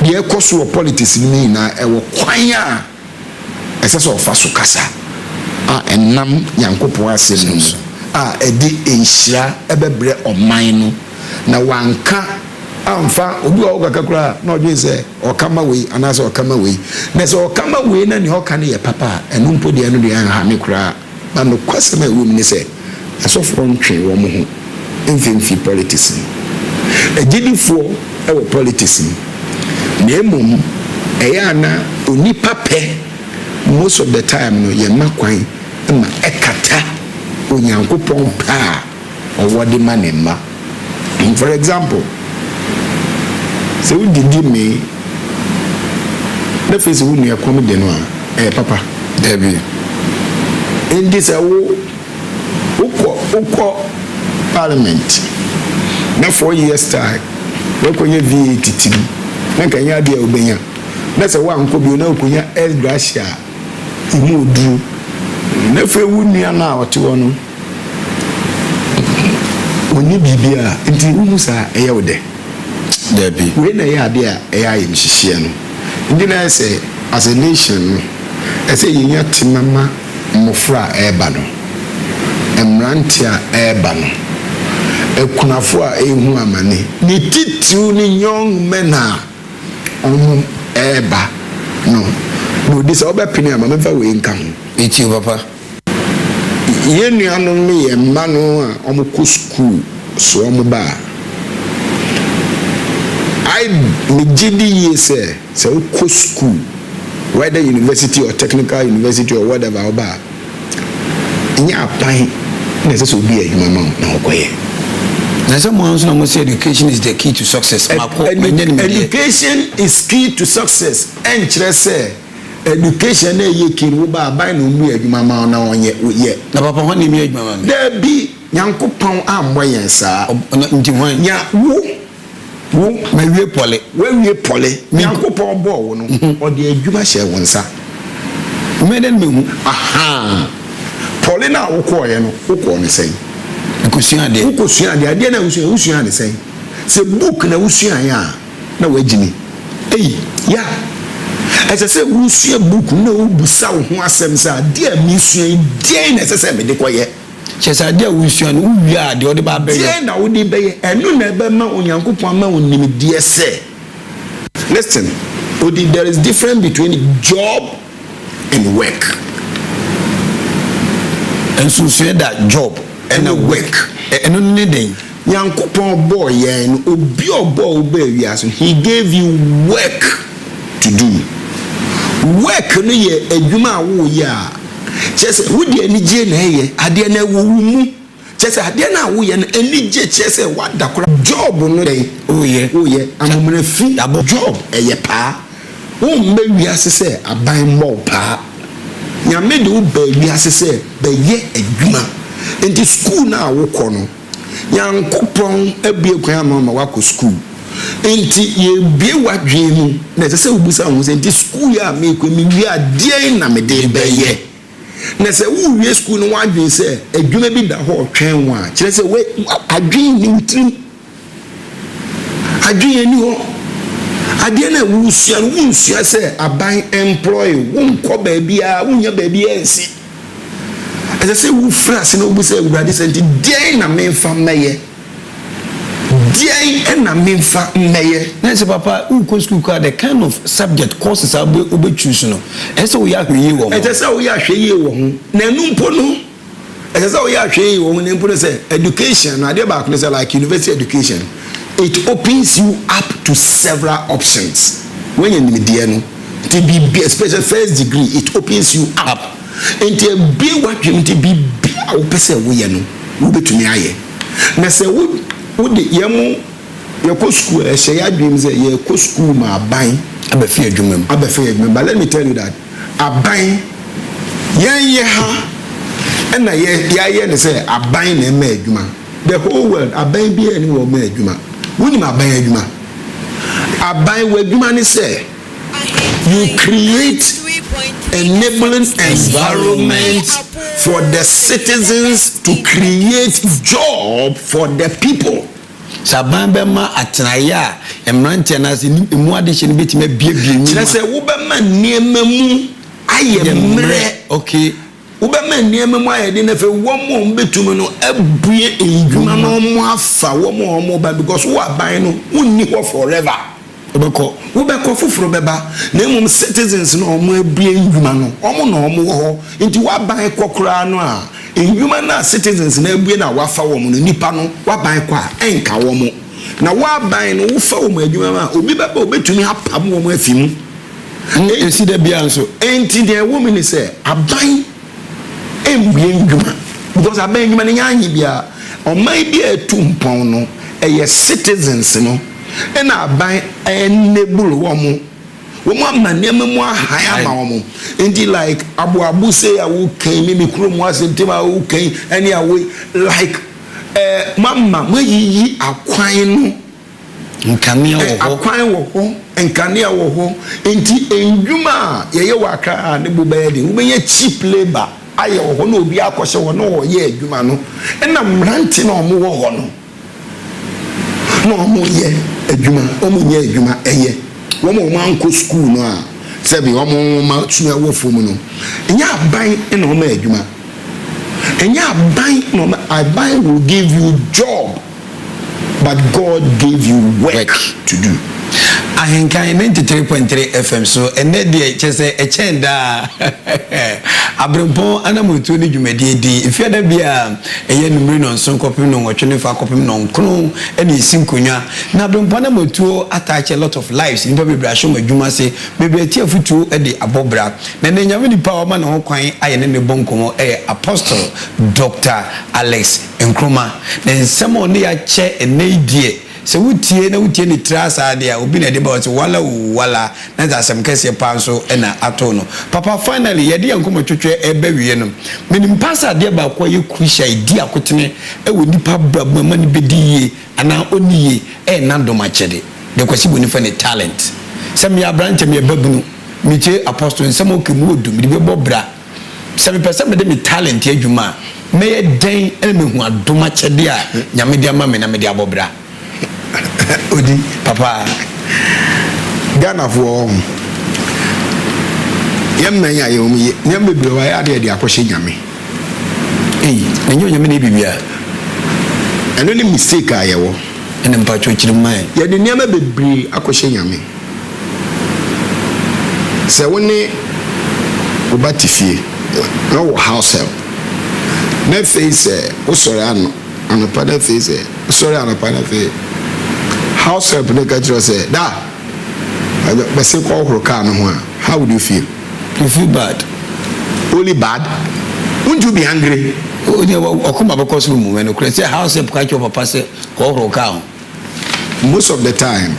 deɛ ɛkɔ so wɔ politics no nyinaa ɛwɔ kwan a ɛsɛ sɛ ɔfa so kasa a ɛnam nyankopɔn ase no so a ɛde nhyira ɛbɛbrɛ ɔman no na wanka amfa obi a ɔkaka koraa na ɔdwen sɛ ɔkama wei anaasɛ ɔkama wei na sɛ ɔkama wei na ne ɔka no yɛ papa a ɛno mpo deɛ no deɛ anha me koraa na nokwasɛm a ɛwɔ mu ne sɛ asɔfoɔ ntwe wɔ mo ho mfimfi politics no agyidifoɔ ɛwɔ politics no na mmom ɛyɛ ana onipa pɛ most of the time no yɛma kwan ma ɛkata onyankopɔn paa ɔwɔ de ma ne mma for example sɛ wodidi me na fɛ sɛ wo nua kɔm de no a ɛyɛ papa dabi enti sɛ wokɔ parliament na 4 years time wakɔnya VAT tim na nkanyɛ adeɛ a wobɛnya na sɛ woankɔ bio na wokɔnya S gracia ɛmu oduru na fɛ wo nua no a ɔte hɔ no ɔnyɛ biribi a nti wohu saa ɛyɛ wo dɛ dabi wei na ɛyɛ adeɛ a ɛyɛ ayɛ mhyehyeɛ no nti na ɛsɛ as a nation no ɛsɛ yɛnya temama mmɔfra a ɛreba no mmerante a ɛreba no ekunafo a ehu amane ne titiw ne young men a ɔmo ɛreba no na odi sɛ ɔbɛpene ama mɛfa wei nka ho eti papa yɛn nuanom no yɛ mma no a ɔmo kɔ school so ɔmo ba megye di yie sɛ wokɔ school whether university or technical university or whatever ɔba nyɛ apan na ɛsɛ sɛ obi yɛ adwuma ma na ɔkɔyɛ na sɛ mo anso na mo say education is the key to success education is key to success ɛnkyerɛ sɛ education na ɛyɛ key wo ba aban na ɔmu yɛ adwuma ma na ɔnyɛ yɛ na papa hɔ ne mi adwuma ma da bi nyankopɔn ammɔ yɛn saa nti hwan nya wo mawie pɔle wawie pɔle nyankopɔn bɔɔ wo no ɔde adwuma hyɛ wo nsa mɛden mehu aha pɔle na wokɔɔyɛ no wokɔɔ ne sɛn wokɔsua adeɛ adeɛ na wosua ne sɛn sɛ book na wosuaeɛ a na wagyini ya ɛsɛ sɛ wosua book na wobusa wo ho asɛm sɛ adeɛ a mesua yi deɛn na ɛsɛ sɛ mede kɔyɛ kyɛ sɛ adeɛ a wosua no wowie a deɛ ɔde ba bɛyɛ deɛn na wode bɛyɛ ɛno na ɛbɛma onyankopɔn ama wo nimdeɛ sɛ listen there is difference between job and work nsusua da job and work ɛno ne den nyankopɔn bɔɔ yɛn no obi ɔbɔɔ wo baa wiase he gave you work to do work no yɛ adwuma a woyɛ a kyerɛ sɛ wode anigye na ɛyɛ adeɛ na ɛwɔ wo mu kyerɛ sɛ adeɛ no a woyɛ no anigye kyerɛ sɛ wada kora job no dɛn woyɛ amomena fi job ɛyɛ paa womma wiase sɛ aban mmɔ paa nyame de wo baa wiase sɛ bɛyɛ adwuma nti school no a wokɔ no nyankopɔn abie kwan ama wakɔ school nti yɛbie wadwene mu na ɛsɛ sɛ wobusa ho sɛ nti school a meekɔ mewie adeɛn na mede bɛyɛ na sɛ wowie school no wadwene sɛ adwuma bi da hɔ ɔtwɛn wo a kyerɛ sɛ adwene ne wotirim adwene ni hɔ adeɛ na wosua no wonsua sɛ aban employ wonkɔ baabiaa wonnya baabiaa nsi ɛsɛ sɛ wofra ase na wobusa awurade sɛ nti deɛn na memfa mmɛyɛ na sɛ papa wokɔ school kɔ the kind of subject courses a wobɛchoose no ɛsɛ sɛ woyɛ ahwɛ yie wɔ ho ɛsɛ sɛ woyɛ ahwɛ yie wɔ ho na ɛno mpo no ɛsɛ sɛ woyɛ ahwɛ yie wɔ ho na mpo no sɛ education no adeɛ baako no sɛ like university education it opens you up to several options when you nimdeɛ no to be especially first degree, it opens you up. And to be what you to be our person we know, we be to me aye. Na say would the yamu your school share dreams your school ma buying abefe adwuma but let me tell you that aban yen ha and ye say aban na ma adwuma the whole world aban bi ani wo ma adwuma woni ma aban adwuma aban wa adwuma ni say you create enabling environment for the citizens to create job for the people. Sabamba atenaya emrante na se mu adehye no betima biebie nyi. Kire se wo be ma niema mu ayemre. Okay. Wo be ma niema mu ayede na fe wo mo betum no abue enjuma no mo afa wo mo ba because wo aban no wonni ho forever. Wobeko fufuro beba na emum citizens no omo abue enjuma no omo na omo ho nti wo aban kokora no a enjuma na citizens na abue na wafa wo mo no nipa no waban kwa enka wo mo na wo aban no wo fa wo mo adwuma ma obi beba obetumi apam wo mo afimu esi da bia nso enti de woman ni say aban embue enjuma because aban enjuma ne nyanyi bia omai bia etumpon no eye citizens no ena aban enable womo amaniema mu ahaya ma womo enti like abu say ya wo kan me krom wasentema wo kan ene awe like mama mayiyi akwan no nkania wo ho akwan wo ho nkania wo ho enti enjuma ye waka ne bobede wo benya cheap labor aye wo ho na obi akose wo no wo ye adwuma no ena mranti na omo wo ho no omo ye adwuma omo nye adwuma eye wo mo anko school no a sebi wo mo ma tuna wo fom no enya aban na omo adwuma enya aban no aban will give you job but God gave you work to do. Ahenkan 93.3 FM so ene de chese echenda Abrempong Anamom Tuo ni dwumadi di ifia da bia eye numri no nson kopim no nwotwe fa kopim no nkron ene sinkonwa na Abrempong Anamom Tuo attach a lot of lives in baby brasho madwuma se bebe ti afutu e de abobra na ne nyame di power ma no ho kwan aye ne bonkomo Apostle Dr. Alex NKRUMAH na nsemo ne ya che ene die se wutie na wutie ni trasa de a obi na de ba wala na za asem kese panso na ato no papa finally ye de yankomo twetwe eba wie no menim pasa de ba kwa ye kuhia idi akotene e wo nipa brabma ma ni bediye ana oniye na ndoma chede de kwasi boni fa ne talent se me abrante me babunu mi che apostle nsem okemu odum de be bobra se me pese me de me talent adwuma me ye den e me hu adoma chede a nyame de ama me na me de abobra Odi papa Ghana for yemmenya yomi nyambe bewa ya de akoshe nyame enyo nyame ne bibia eno ni mistake ayewo ene mpacho chirimai ya de nyame bebre akoshe nyame se woni obatifie no house help na face usore ano pada face usore ano pada face house help ne ka jiro say da be say ko horo car no ho how would you feel? You feel bad. Only bad? Won't you be angry? Okuma be cause room when no say house help ka cho papa say ko horo car. Most of the time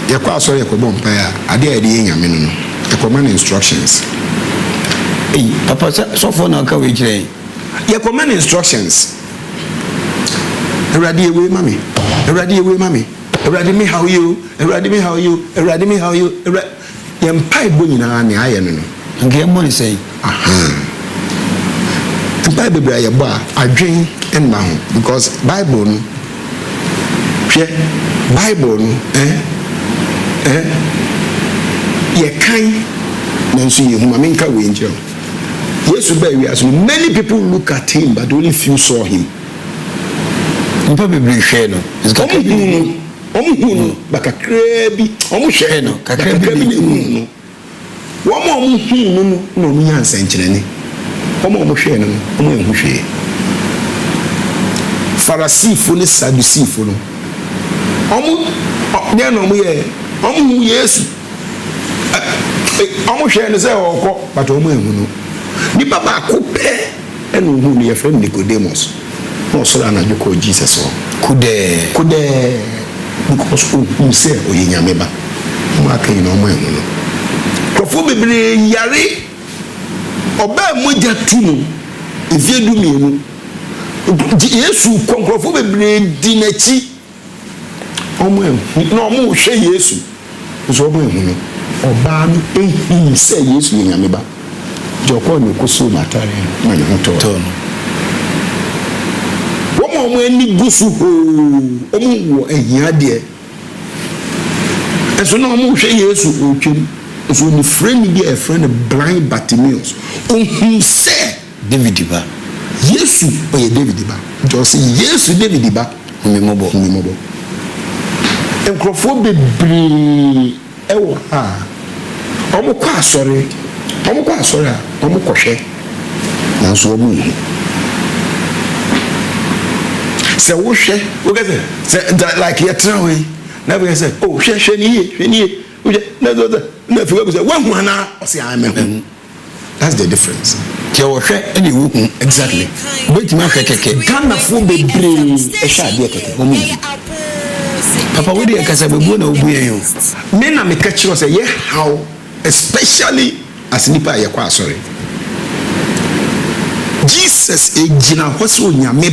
you kwa so you ko bom pa ya ade ade nyame no you command instructions. Papa so for na ka we jire you command instructions. Ready away mommy. Ready away mommy. Ready me how you, ready me how you, ready me how you, yem pai bo nyina na aye no no. Nge mo ni say. Bible bra ye bo adwen enma ho because Bible no hwe Bible no ye kan na nso ye huma menka we nje. Yesu ba wi aso many people look at him but only few saw him. Npa bebre hwe no. Omuhunu bakakrebi omuhwe no kakrebi no womo omuhunu no na omunyansa nkyerene omuhwe no omuhwe Farisifo ne Sadusifo no de no omuye omuhu Yesu ɔmo hwɛ ne sɛ ɔkɔ but ɔmo ehu no nipa baako pɛ ɛna ohu no yɛfrɛ no Nicodemus na ɔsɔre anadwo kɔɔ Jesus hɔ kudɛɛ because ohu sɛ ɔyɛ Nyame ba ɔmo aka yi na ɔmo ehu no nkurɔfoɔ bebree yare ɔbaa mogya tu no efie du mmienu Yesu nkurɔfoɔ bebree di n'akyi ɔmo ehu na ɔmo hwɛ Yesu nso ɔmo ehu no ɔbaa no ehu sɛ Yesu yɛ Nyame ba jɔkɔ ne koso n'atare na ne ho tɔɔ ɔmo ani gu so hoo ɔmo wɔ ahia deɛ ɛso na ɔmo hwɛ Yesu ɔtwam nso ne frɛ bi a ɛfrɛ no blind Bartimaeus ohun sɛ David ba Yesu ɔyɛ David ba jɔsi Yesu David ba humimɔbɔ nkurɔfoɔ bebree ɛwɔ ha ɔmo kɔ asɔre a ɔmo kɔhwɛ nanso ɔmo nhu sɛ wohwɛ wokɛ sɛ like yɛtena hɔ yi na bɛyɛ sɛ oh hwɛ ne yie wohwɛ na afei wabu sɛ woahu anaa ɔsɛ amɛhu that's the difference kɛ wɔhwɛ ɛne wohu exactly wobɛtumi ahwɛ kɛkɛ Ghanafoɔ bebree ɛhyɛ adeɛ kɛkɛ ɔmo nhu papa wode yɛkasa bɛbuo na wobu yɛn o me na meka kyerɛ sɛ yɛ how especially as nipa a yɛkɔ asɔre Jesus egyina hɔ sɛ onyame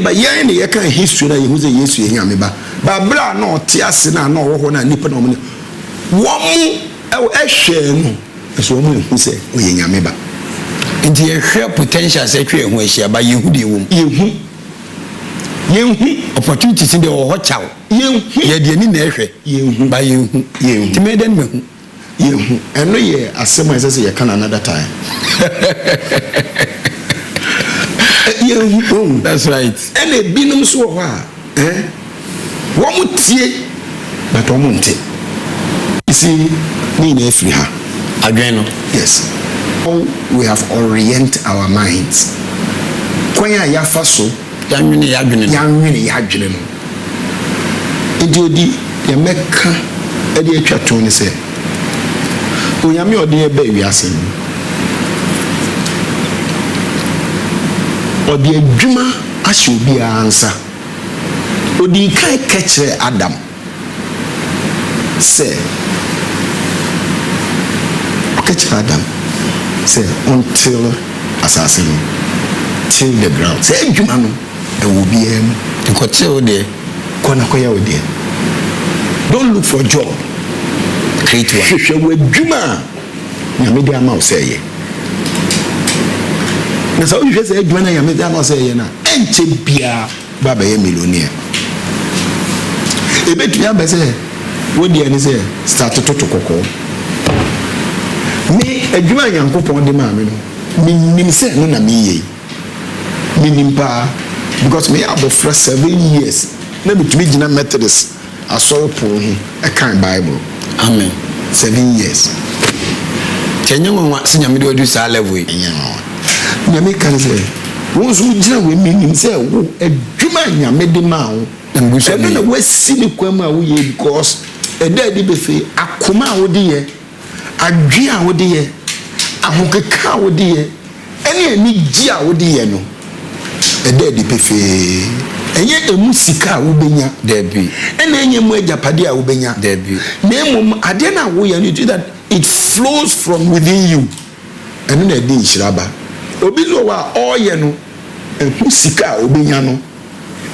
ba yɛn ne yɛka history na yɛhu sɛ Yesu yɛ nyame ba babra na ɔte ase na ɔwɔ hɔ na nipa na ɔmo wɔn ɛhwɛ no ɛso ɔmo ehu sɛ ɔyɛ nyame ba nti yɛhwɛ potential sɛ twa ɛho ahyia ba yɛhu deɛ wɔm yɛhu opportunity si deɛ wɔ hɔ kyaw yɛdeɛ ni na ɛhwɛ ba yɛhu nti mɛdɛ no mahu yɛhu ɛno yɛ asɛm a ɛsɛ sɛ yɛka no another time yɛhu that's right ɛna ebinom so wɔ hɔ a wɔn tie but wɔn nte isi ne nyinaa efiri ha adwene no yes we have orient our minds kwan a yɛafa so yɛanwene yɛadwene no nti odi yɛmɛka ɛde atwa to ne sɛ onyame ɔde yɛba wiase no ɔde adwuma ahyɛ obiara nsa odi kan ka kyerɛ Adam sɛ ɔka kyerɛ Adam sɛ until asase no till the ground sɛ adwuma no ɛwɔ biara mu nkɔkyɛ wo deɛ kɔna kɔyɛ wo deɛ don't look for job create one hwehwɛ wɔ adwuma a nyame de ama wo sɛ ɛyɛ na sɛ wohwehwɛ sɛ adwuma no a nyame de ama wo sɛ ɛyɛ no a ɛnkyɛ biara ba bɛyɛ millionaire ɛbɛtumi abɛ sɛ wodeɛ ne sɛ start toto kɔkɔɔ me adwuma a Nyankopɔn de maa me no menim sɛ no na meyɛ menim paa because me abɔfra 7 years na metumi gyina Methodist asɔre pono ho ɛkan Bible amen 7 years kyɛnyɛ nwanwa sɛ nyame de wadu saa level yi nyame ka ne sɛ wo nso wogyina wɔ menim sɛ wo adwuma a nyame de maa wo ɛno na woasi ne kwan mu a woyɛ because ɛda adi bɛfei akoma a wode yɛ adwe a wode yɛ ahokeka a wode yɛ ɛne anigye a wode yɛ no ɛda adi bɛfei ɛnyɛ emu sika a wobɛnya dabi ɛna ɛnyɛ mu agyapade a wobɛnya dabi na mmom adeɛ na woyɛ no you that it flows from within you ɛno na ɛde nhyira ba obi so wɔ a ɔɔyɛ no ɛhu sika a wobɛnya no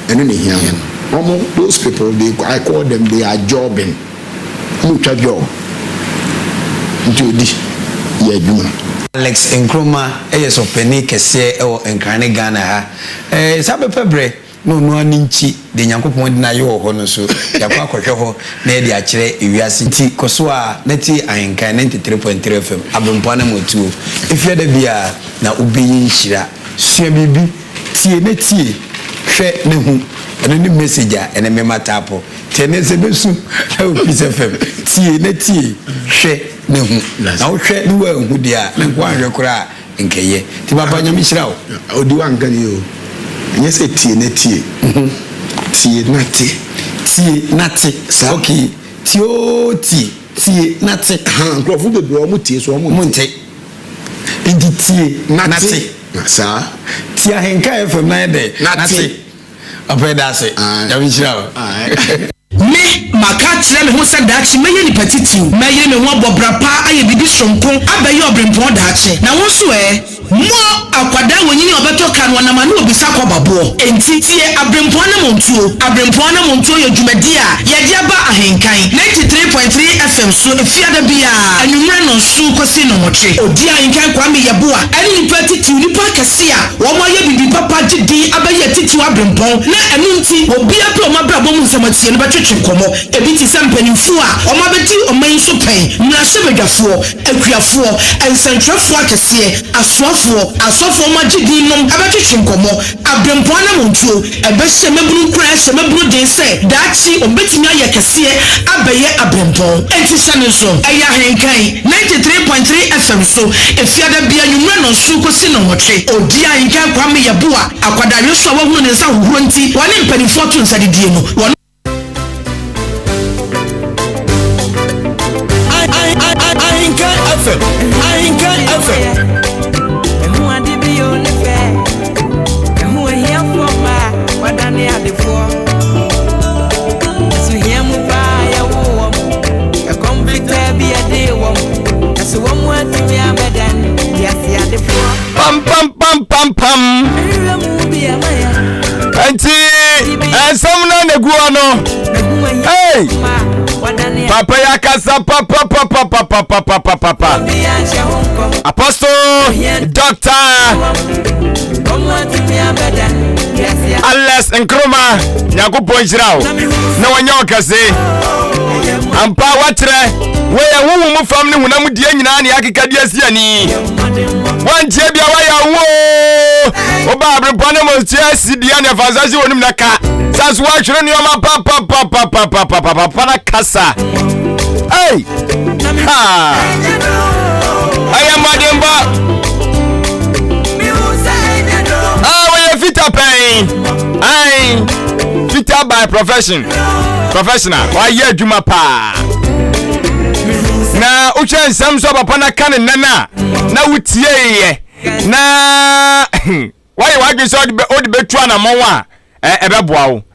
ɛno na ɛhia no those people I call them they are jobbing mutwa job nti odi yɛ adwuma Alex NKRUMAH ɛyɛ sɔpɛni kɛseɛ ɛwɔ Nkran Ghana ha saa bɛpɛ brɛ na ɔno ani nkyi de Nyankopɔn de na yɛ wɔ hɔ no so yakɔ akɔhwɛ hɔ na yɛde akyerɛ ewiase nti kɔso a na ti Ahenkan 93.3 FM Abrempong Anamom Tuo efia da bia na obeyi nhyira sua bibi tie na tie hwɛ ne hu ɛno ne message a ɛne mema tapo tie ne se besu ɛwɔ Peace FM tie na tie hwɛ ne hu na wohwɛ ne wa hu dia na ko ahwɛ kora nkɛyɛ ti papa nyame hyira wo odi wa ngani o ɛnyɛ sɛ tie na tie tie na te tie na te okay tie o tie tie nate nkrofo bebre o mutie so o monte enti tie nate sa tie Ahenkan FM na de nate opeda se ya bi chira me maka kyerɛ me ho sɛ daakye mɛyɛ nipa titiw mɛyɛ me ho abɔbra pa ayɛ bibi sonko abɛyɛ Abrempong daakye na wo nso mo akwada wonyini obeto kan wanama ne obisa kwababoɔ enti tie Abrempong Anamom Tuo yɛ dwumadi a yɛde aba Ahenkan 93.3 FM so efiada bia anwumre no so kosi no motre odi Ahenkan Kwame Yeboa ɛne nipa titiw nipa kɛse a wɔn ayɛ bibi papa gidi abɛyɛ titiw Abrempong na ɛno nti obi apɛ o mabra bɔ mu nsamatie no bɛtwetwe komo ebi ti sɛ mpanimfo a wɔn abɛti ɔman so pɛn mmarahyɛbadwafoɔ akuafoɔ nsɛntwerɛfoɔ akɛseɛ asɔfoɔ magidi nom abɛtwetwe komo Abrempong Anamom Tuo ɛbɛhyɛ maburu kura hyɛ maburu den sɛ daakye obetumi ayɛ kɛseɛ abɛyɛ Abrempong enti hyɛ ne so ɛyɛ Ahenkan 93.3 FM so efiada bia nwumre no so kosi no hotwe odi Ahenkan Kwame Yeboa akwadare so a wɔhunu ne nsa hohoro nti wɔne mpanimfoɔ to nsa didie no Ahenkan FM. Who are the beyond the fair? And who are here for my what I need the four? So here move by a woman, a convict be a day woman. As a woman to me, I'm a dan. Yes, yeah, the four. Pam pam pam pam pam. And some on the guano. Hey, Papa Yakasa, Papa. Apostle, Doctor, Alles NKRUMAH, Yaku Ponchirao. No one yoka say. Ampa watre, where a woman family when I'm dealing in Akikadia Siani. One Jebia Waya, Abrempong Anamom Tuo, Diana Fazazi on Naka. That's why you know Papa Casa. Hey, ha! I am Madimba. Oh, we fit up pain. I fit up by professional. Why you do my pa? Na uche nsam so papa na kan nana na wutie na why you so odi betu anamon wa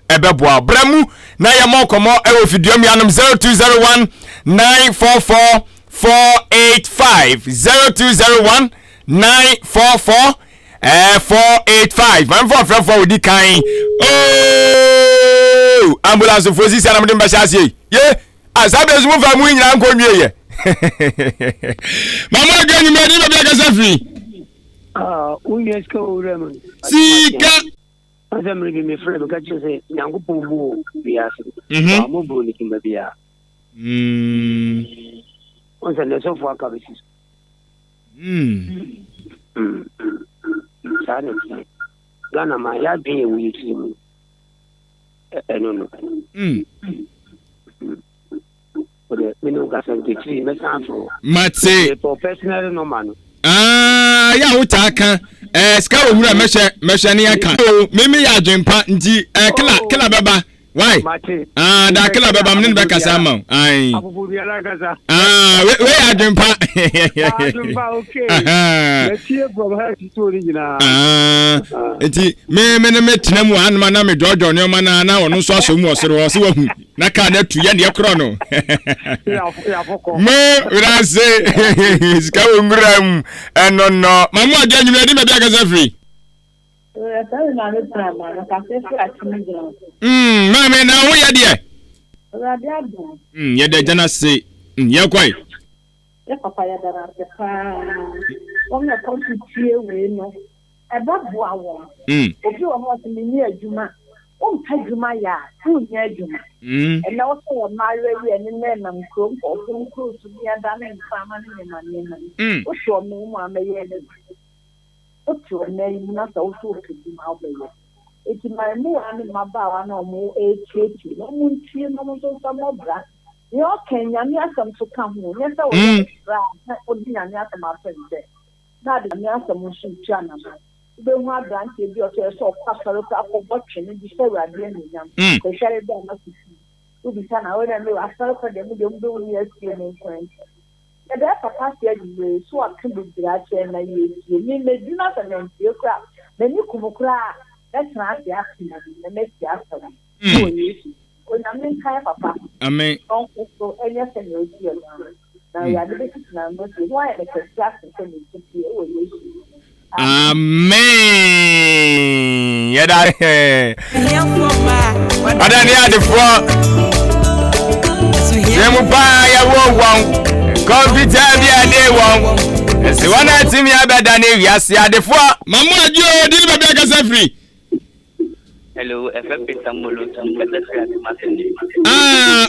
ebeboa bramu na ye mo komo e ofiduam yanom 0201 944 485 0201 944 485 I'm for odi kan oh ambulance for sisi anam de mbashase ye asabe mu fa mu nyina nkonwie ye mama gani me di be ka safi unyeska uremon sika azamri bi me frɛ ka kyerɛ sɛ nyankopɔn bu biase mo bu ni kimba bia on sɛ ne sofo aka besi sane gana ma ya bin e wuyi timu eno no ode minu ka sɛ de tri me sanfo mate professional no man ya wo taka ska owura mehye ne aka mimi ya adwempa nti kila baba why da kila baba mne be kasa ma ai abubu bi ala kasa we ya adwempa okay metie bro ha ti to original nti me tena mu anuma na me jojo ne ma na wono so aso mu osere wo se wahu na ka na tu ya ne kro no ya foko me rase ska wongram eno no mamu aja nyime di me bia kasa free mama na wo ya de ye de jana se ye kwai ye papa ya dara te pa on na kontie we no e ba bo awon obi wo ho se ni adwuma on pa adwuma ya on nya adwuma e na wo so ma rewe ni na mkrom ko so su ya da na fama ni ma ni o so mo ma me ye ne otu na yi na sa otu otu ma obeye eti ma mu ani ma ba wa na mo echechi no mu ntie no mo so mo bra yo Kenya ni asam so ka ho ne sa wo bra na odi nya ni asam afende na de ni asam so tia na ma be hu abrante bi o so so kwasoro ka ko botwe ni bi se wade ni nyam ko share da na sisi ubisa na wena me asal ko dem dem do ni asie me friend e da papa sia di so aka bibira che na yesie ni me di na na ntie kra na ni kumukra da tra dia akina na me sia asala o yesie o na me kai papa amen on ko enya se no die na ya de be na no die why the class se ni tie o yesie amen yada adani adefo yemu pa ya wo won computer bi ade won se wana timi abeda na wiase adefo mamu ajo di be be kasa free hello FFP Samuel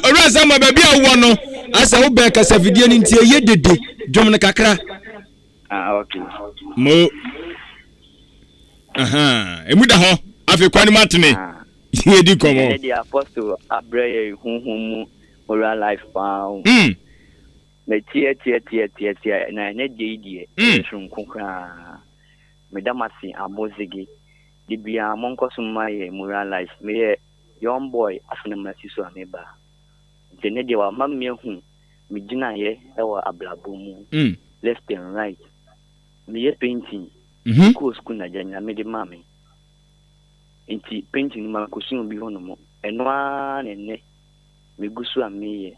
ora sama ba bia wo no asa wo be kasa video ni ntie ye dede dwom ne kakra okay mo emu da ho afi kwani matene ye di komo the apostle abreye hunhum oral life pound na tie na na die nsun kokra medamasi abozigi di bia monko summa ye moral life me young boy afuna masi so ameba de de wa mamme hu me gina ye e wa ablabo mu left and right me ye painting school na janya me de mame inti painting ma kusun bi hono mo eno a ne me gusu ameye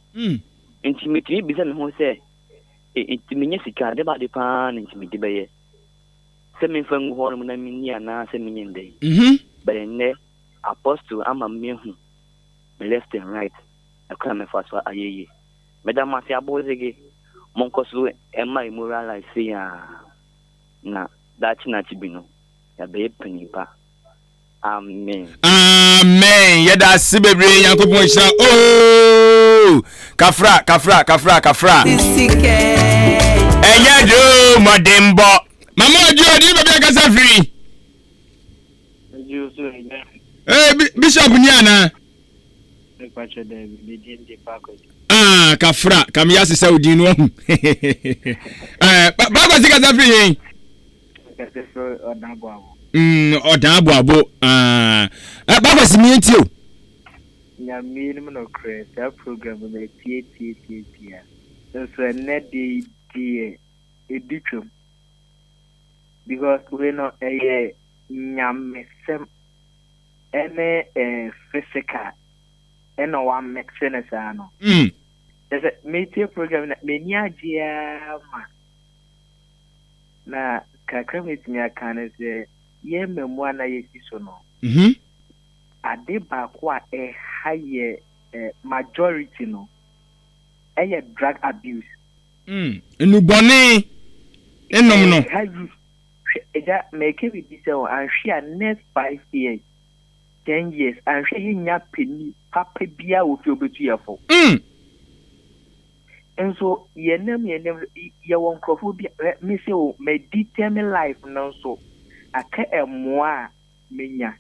inti me tri bi se me ho se inti me nya sika de ba de pa inti me de beye se me fangu hono na me ni ana se me nyende ba ne apostle ama me hu me left and right akra me fa so ayeye me da ma se abozege monko so e ma moral life se ya na that's not bino ya be panipa amen amen yada sibebre yankopon hira oh kafra enya do modembo mama ojo di be kasa free bishop ni ana kafra kam ya sisa odi no ba ba sika kasa free Odabo abo baba simienti o nya minimum no create that program me tie so na dey editrum because we no nyamesem ene physical ene wa mexene sa no there's me tie program na me nya dia ma na kakra metimi aka ne se ye memua na yesi so no ade ba kwa haye majority no drug abuse enu bone enom no eja make we be say and share next 5 years 10 years and share nya penny papa bia wo fi obetu yefo and so ye won crofo bi me say o me determine life no so aka emoa menya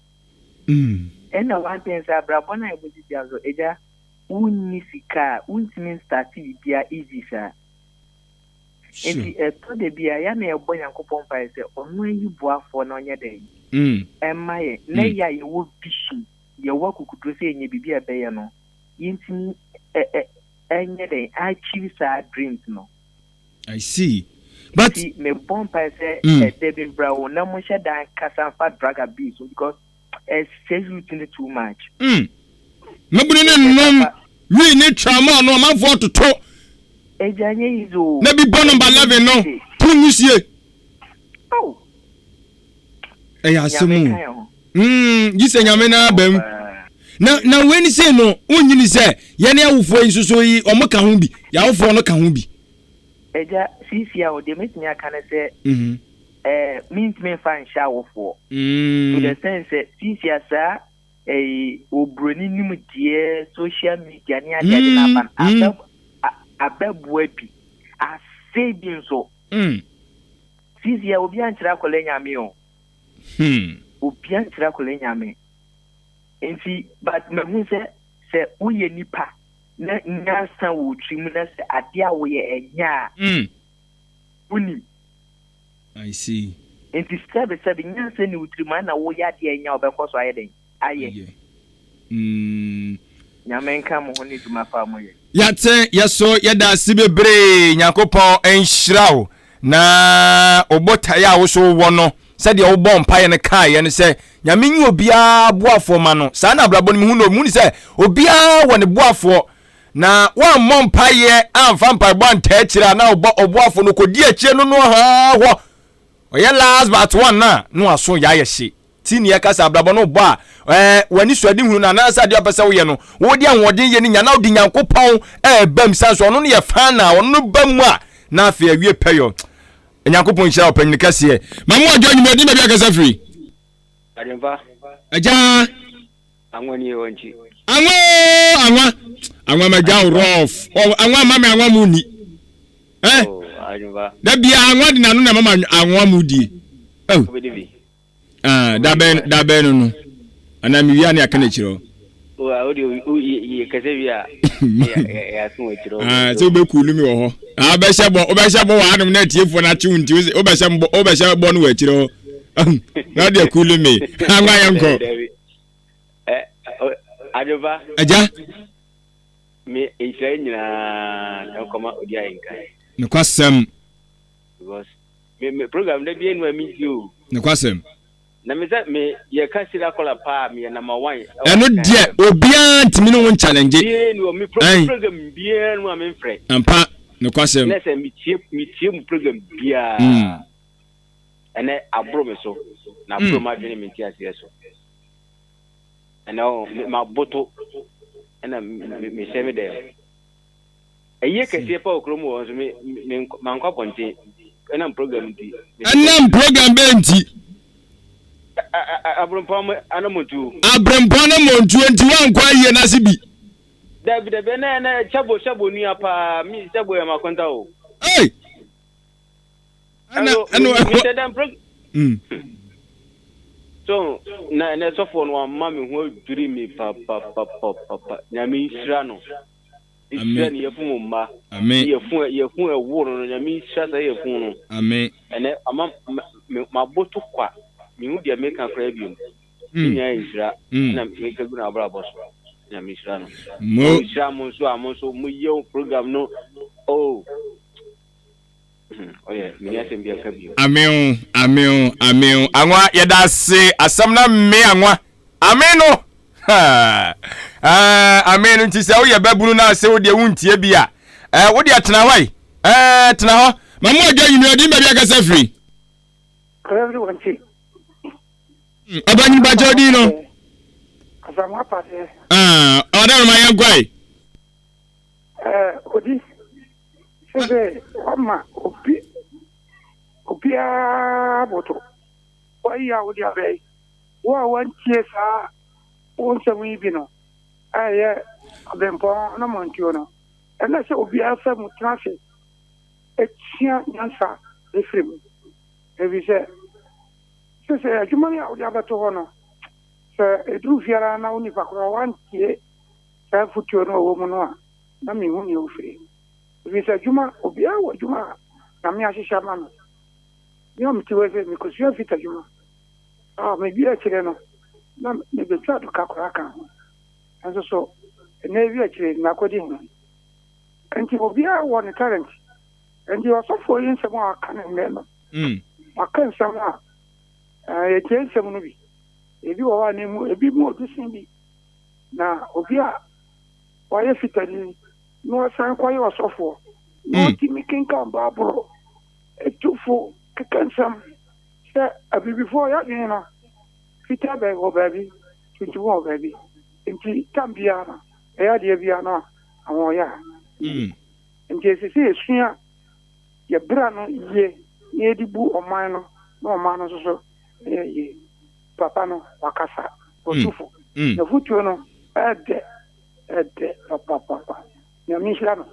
and one thing say brabona e bodi dia so eja unni sika untimi start bia easy sa enti to de bia ya na ebo yankopon pa say onu yi boafo na onye den emaye na ya ye wo bishi ye wo kukudo say enye bibia be ye no yintimi enye den achieve sa dreams no I see but me bomb pa say David Brown na mo she dan kasanfa drug abuse because says you too much mabune nom we need trauma no man for to ejanye izo na bi bon number 11 no punisie oh asemu gise nyame na bam na weni say no onyini say ye na awufo isuso yi omoka ho bi ya awufo no ka ho bi eja sisia o de metimi aka na say means me fan shawofo to the sense sisia sa obroni nim die social media ni ade na ban abebu bi a saving so sisia obi anchira kolenya me o obi anchira kolenya me enti but me hu se uye nipa na nyasa wo trim na se ade a wo ye enya uni I see enti step nyasa ni utrim na wo ya ade enya obekoso aye den aye Ahenkan mo honi duma fa mo ye. Yate yeso yeda sibebre Nyankopon enhyirawo na obota ya wo so wo no se de wo bom paye ne kai ye ne se nyame nyi obia boafo ma no sa na ablabo ne hu no mu ni se obia wo ne boafo na wa mom paye amfa mpa bo anta akira na oboafo no kodi akire no ha ho oye last but one no aso ya ye hye tini ya kasa ablabo no bo a wani suade hunu na na sa de opese wo ye no wo di anwodin ye ni nya na odi Nyankopon bam sanso no ye fan na wo no bam a na afi awie peyo Nyankopon hira opanyin kase mamu adwo nyimodi ba bia kasa free Ademba aja anwani wonchi anwa ma ja rough anwa mama anwa muni Ademba da bia anwa di nanu na mama anwa mudi da ben no ana mi wia ne akana chiro ye kase wia ya tun chiro so be kulu mi wo ho obehye bo wa anum na tiefo na chi unti obehye bo no wa chiro na de kulu mi anwa yanko Ademba aja me Israel nyina koma odi Ahenkan ne kwasem because me program da bi enu mi o ne kwasem na me say me ye ka sira kola pa me number 1 eno de obia ntimi no challenge enu mi program bi enu am frɛ ampa ne kwasem na say mi tie mu program bia ene abro me so na abro ma dwene me tie ase so ene ma boto ena me say me de eye kese pa okro mu won so me mankwa ponte ena program nti benti Abrempong Anamom Tuo nti wankwa yie na se bi David na chabo ni apa mi chabo ya makonta o ana so na so for no mama hu duri mi pa nyame hira no Israel ye fun mma ye fun ewo no nyame hira sa ye fun no amen ene ama maboto kwa mi hu dia meka kra biom nya Israel na meka gu na abra boso nyame hira no mo hira mo so mo ye program no oye mi ya sembia ka biom amen anwa yeda se asam na me anwa amen no amen nti se wo ye babunu na se wo de wuntie bia wo de atena hwai tena ho mamu adwa yinu odi ba bia ka sa free everyone see abani ba jodi no asama pase oda ma yan kwai odi sebe ama opi boto wai ya odi abai wa wantie sa on se wi bi no aye Abrempong Anamom Tuo no ena se obi afa mu trafe etia nyansa efrem ebi se ajumani a odi abato ho no se edru fiara na oni pakro wantie sa futuo no wo mu no a na mi hu ni ofre ebi se juma obi a wo juma na mi ashisha ma no yo mtiwe se mi ko sio fita juma me bi a kire no na me be twa do kakora kan anso so na bi a kire na kodi ho anti obi a wo ne talent anti o so fo yin se mo aka ne no aka nsama e tense mu no bi ebi wo wa ne mu ebi mu odusin bi na obi a wa ye fitani no san kwaye osofo no ti mi kinka mbabro etufo kekansam se abibifo ya ni no fita be go baby 21 baby nti tambia na ya de bia no awon ya nti sisi esua ye bra no ye ye dibu oman no no oman no so ye papa no wakasa otufo na futuo no ede papa na mishla no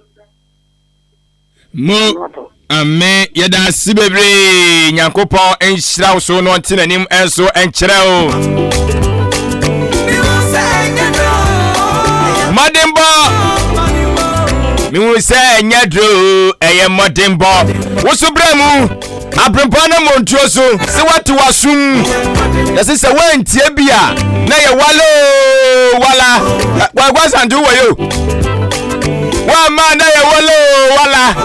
mo ame yeda sibebre Nyankopon enhyira so no ntenanim enso enkyerɛ Madimbo mi wo se nyadro eye modimbo wo so bra mu Abrempong Anamom Tuo so se wate wasum yesi se wantie bia na ye wala wa sandu wayo wa ma na ye wala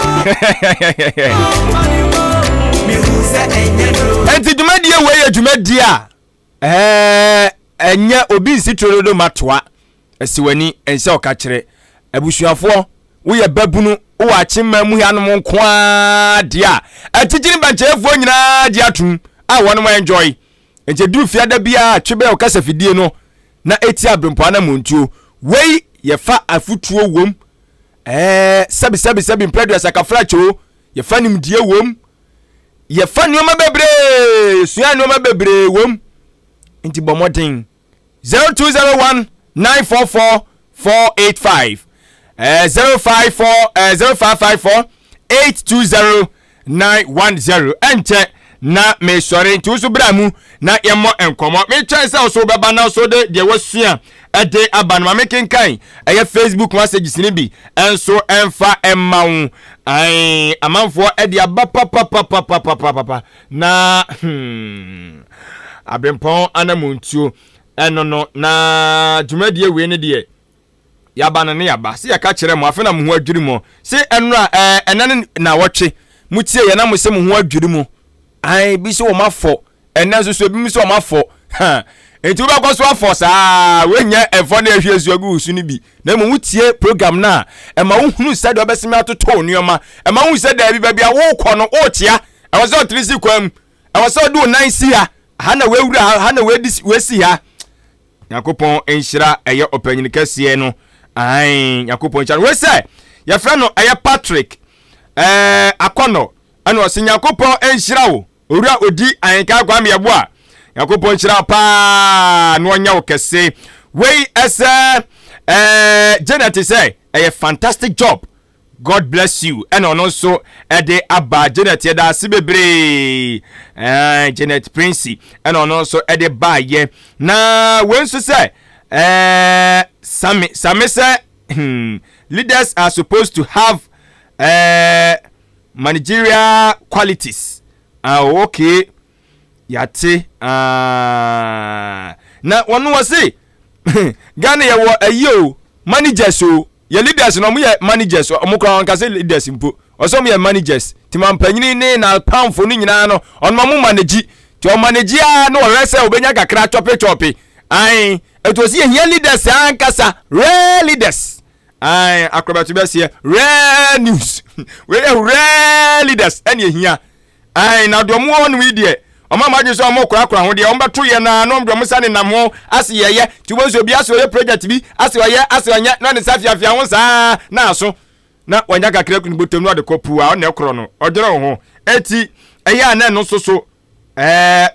enti dwumadie we ye dwumadie a enye obi nsi torodo matoa esiwani ense okakire abusuafo wo ye babunu wo achimma mu hanom nkoa dia atigiri banchefo nyina dia atum a wono enjoy enje du fiada bia twebe okasa fidie no na eti Abrempong Anamom Tuo wei ye fa afutuo wom sabi mpredo sakafracho ye fa nimdie wom ye fa nyoma bebre sua nyoma bebre wom enti bomoden 0201 944 485 0554 820 910 ente na me sori nti usu bramu na yemo enkomo me chance so beba na so de wasua ede abanma me kenkan eye Facebook messages ni bi enso emfa emmawo ai amanfo ede abapapapapapapa na Abrempong Anamom Tuo eno na dwumadie we ne de yaba na ne yaba se yaka kire mo afa na mo ho adwiri mo se enura enan na wotwe mutie ye na mo se mo ho adwiri mo ai bi se o mafo enan so bi mi se o mafo ha enti ba kwaso afo saa we nya efo na ehwe agu usu ni bi na mo mutie program na e ma wo hunu sade obesimi atoto nioma e ma wo sade bi bia wo kɔ no o tia e wo se o trisi kwam e wo se o do nan si ha ha na we wura ha na we si ha Yakopon enhyira eye opanyin kase no ai Yakopon chan we say ya fra no eye Patrick akono ana osin Yakopon enhyira wo owura odi Ahenkan kwa me ebo a Yakopon enhyira pa no nya wo kase we ese Janet say a fantastic job, God bless you. And also ede aba Janet yeda sibebre Janet Prince and also ede ba ye na when so say some say leaders are supposed to have managerial qualities. Okay yate na one was say Ghana ya wo ayo managers so your leaders no mo managers o mo kran kan say leaders mpo o so mo managers ti man panyini ne na poundfo ni nyina no on mo manage ti o manage a no rese obenya kakra chope ai eto si ehia leaders ankasa real leaders ai acrobat be se real news we real leaders ene ehia ai na do mo won we die Oma maji so mo kura ho de ombeto ye na no mdo musa ne nam ho ase ye ti wo so bi ase ye project bi ase onya na ne safiafia ho saa na aso na wanya kakra kunu botem no de kopu a na ekro no odere ho eti eya na no so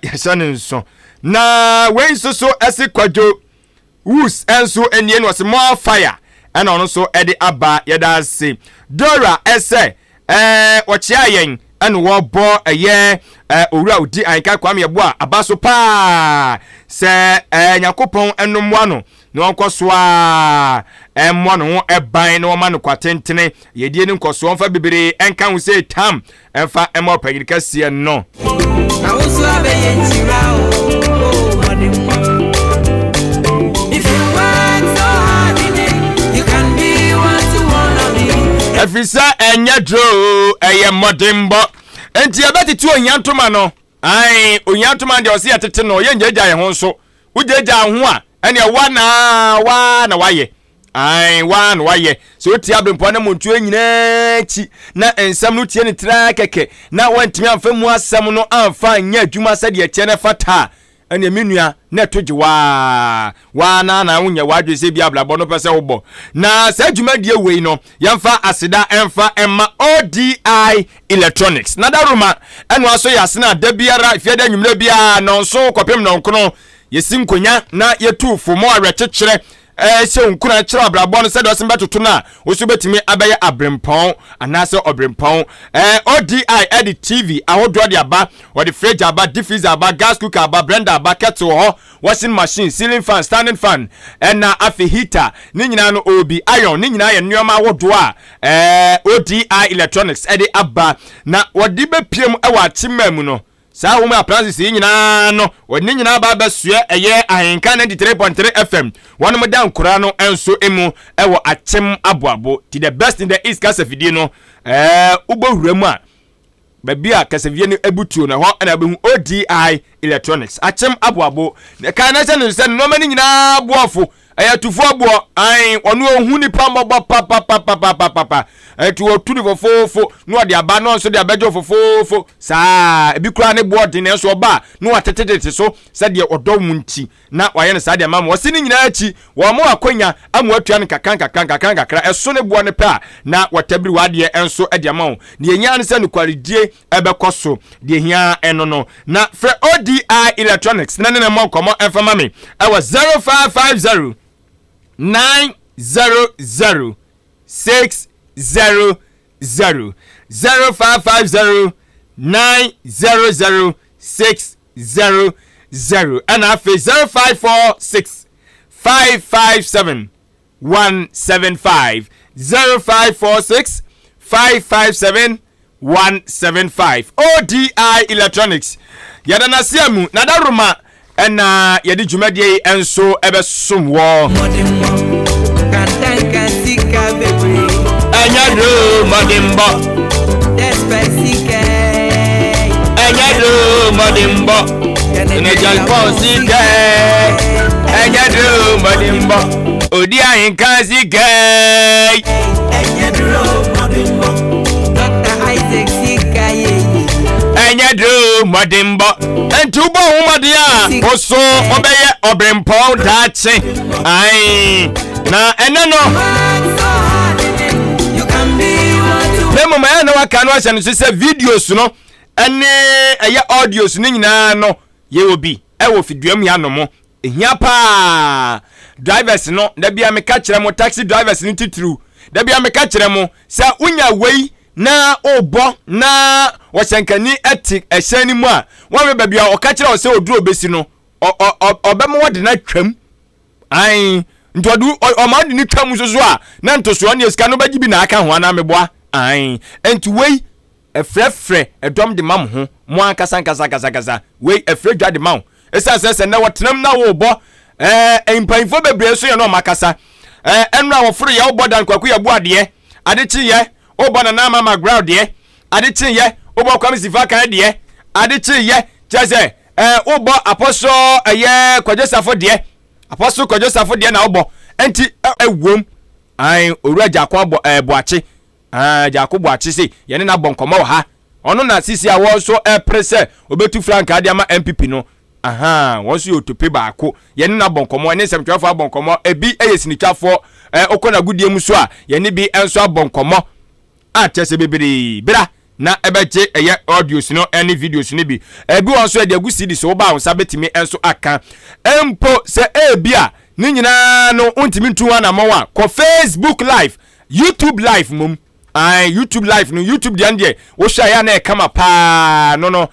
yesa ne nso na we so ase kwadwo wus enso enie no se more fire and ono so ede aba ye da se Dora ese wo chia yen and wo bo eye owura odi Ahenkan kwam ye bo a abaso pa se Yakopon enumwa no na onkoso a emmo no ho eban na oma no kwatentene ye die ni nkoso onfa bibire enkan wo se tam enfa emmo pagirika sie no na wo so abeye ntira o if you want so hard you can be what you wanna be efisa enya dro eye modimbo enti abati tu onyantoma no ai onyantoma de ose yetete no ye njeja ye ho nso ujeja ho a ene wa na waye ai wa na waye so ti Abrempong Anamom Tuo nyina chi na ensam no tie ne tra keke na wantimi amfa mu asam no amfa nya adwuma sade ye tie ne fata ene menua na toje wa na wonya wadwe se bia blabo no pese wo na sa adwuma die wei no yamfa aseda emfa emma ODI electronics na daruma eno aso yasena da biara fiada nwumre bia no so kopem no nkono yesim konya na yetu fomo awrekekere se unkuna chira abrabon no se do sembe toto na wo so betimi abaye Abrempong anase Abrempong ODI edit TV ahodo de aba wo de fridge aba diffuser aba gas cooker aba blender aba kettle ho washing machine ceiling fan standing fan na afi heater ni nyina no obi iron ni nyina ye nneoma ahodo a ODI electronics ede aba na wo de bepiem e wa chimam no saa wo ma appliances yi nyina no woni nyina ba basue eye Ahenkan 93.3 FM wono mo dan kura no enso emu e wo achem aboabo to the best in the east kasafidie no ubowuramu a baby a kasafidie no ebutuo na ho na behu ODI electronics achem aboabo ka na se no mani nyina boafo ayatufu abo ai onu ohun ni pa mobo pa tu otuni fofofo no de aba no so de abejo fofofo saa ebi kura ne board ne so ba no atetete so se de odom nti na waye ne saa de mama wose ni nyina achi wo mo akonya amu atua ne kakra eso ne bo ne pa na watabiri wade enso e de ma wo ne enya ne se ne kwaridie ebekoso de hia eno no na fre ODI electronics na ne mo komo enfama me e was 0550 900 600 0550 900 600 and after 0546 557 175 0546 557 175 ODI electronics yada na siamu na daruma ena yadi jumadi enso ebe sumwo Kantanka sika bebe Enyado modimbo Despacito Enyado modimbo Enejal posike Enyado modimbo Odi Ahenkan sike Enyado modimbo Dr. Isaac sika ye Enyado modimbo Entubo umadia Oso obeye Abrempong dache Ai na enano Memo ma na waka no ahye no se videos no ene eye audios no nyina no ye obi e wo fiduam ya no mo ehia pa drivers no da bia me ka kire mo taxi drivers ni titru da bia me ka kire mo sa unya wei na obo na washankani etik ehyan ni mu a won be bia o ka kire o se oduro besi no obemo wode na twam ai ntodu omadi ni twam soso a na ntoso ne esika no bagibi na aka ho ana meboa ai enti wei efrefre edom de mam ho mo ankasa wei efre dwa de mam esa na wotenam na wo bo empanfo bebre so ye no makasa enra wo furu ye wo bodan kwaku ye boade ye adechi ye obo na mama ground ye adechi ye obo kwam sifa kan de ye adechi ye chese obo apostle ye kwajosafo de apostle kwajosafo de na obo enti ewom ai owura jakwa boache Jacob Achise yene na bonkomo ha ono na sisi a wo so prese obetu frank ade ama MPP no wo so yotope baako yene na bonkomo ene semtwafo bonkomo ebi eyesinichafo okona gudie mu so a yene bi enso abonkomo atese bebere bra na ebeche eye audios no any videos ni bi ebi won so ade agusi di so ba won sabetimi enso aka empo se ebia ni nyina no untimi ntuwa na mawa ko Facebook live YouTube live mum YouTube live no YouTube diande wo hwa ya na e kama pa no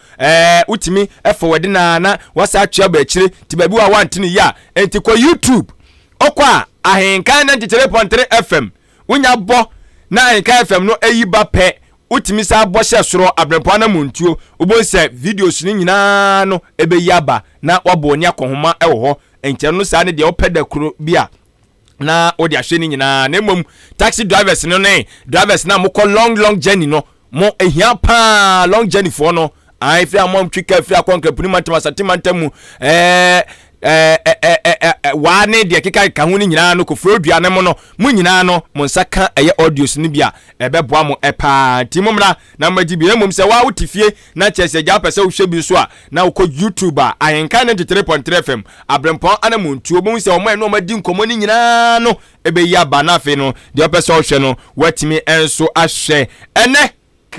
utimi forward na wasa atwa ba akire ti babi wa wantini ya enti kwa YouTube okwa Ahenkan 93.3 FM unya bo na Ahenkan FM no eyiba pe utimi sa bo hye soro Abrempong Anamom Tuo ubonse videos ni nyina no ebe yaba na wabo ni akohoma ewo ho enti no sa ne de opeda kuro bia na odi ahwe ni nyina na emom taxi drivers no ne drivers na mo ko long journey no mo ehia pa long journey for no ai fi amom twika fi akonka puni mantama satimantamu wa ne de keka ka ho ni nyina no ko frodua ne mo no mo nyina no mo nsaka eye audios ni bia ebeboa mo epa timomra na maji bi emom se wa utifie na chese ja pese wo hwe bi so a na wo YouTube a Ahenkan 93.3 FM Abrempong Anamom Tuo bo se o mo eno madi nkomo ni nyina no ebe ya ba na fe no de pese wo hwe no watimi enso ahwe ene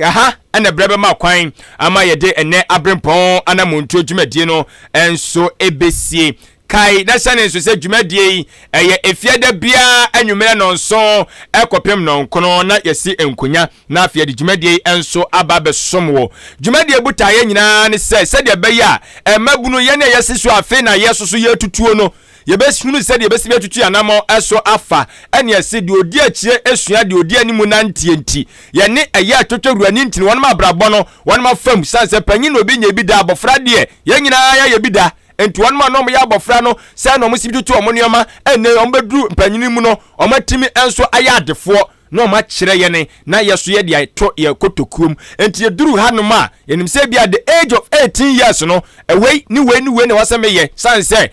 ha ene brebe ma kwan ama yede ene Abrempong Anamom Tuo dwumadie no enso ebesie kai na sane so se dwumadie eye efiada bia anwumere no nso ekopem no nkono na yesi enkonya na afia de dwumadie enso aba besomwo dwumadie butaye nyina ne se de beya emabunu ye ne yesi so afi na yesoso ye tutuo no yebesunu se de yebesi betutu anamo eso afa ene yesi de odi achie esua de odi animu na ntienti ye ne eye atotwuru ani ntini wonma abrabɔ no wonma fam sanse panyin no bi nya bi da abofra de ye nyina ya bi da enti one man no ya abofra no say no musibi tutu omoniyoma ene ombeduru mpanyini mu no omatimi enso ayadefo no ma kire ye ne na yeso ye de ato ye kotokum enti ye duru hanoma yenim say bia the age of 18 years no away ni we ne waseme ye sanse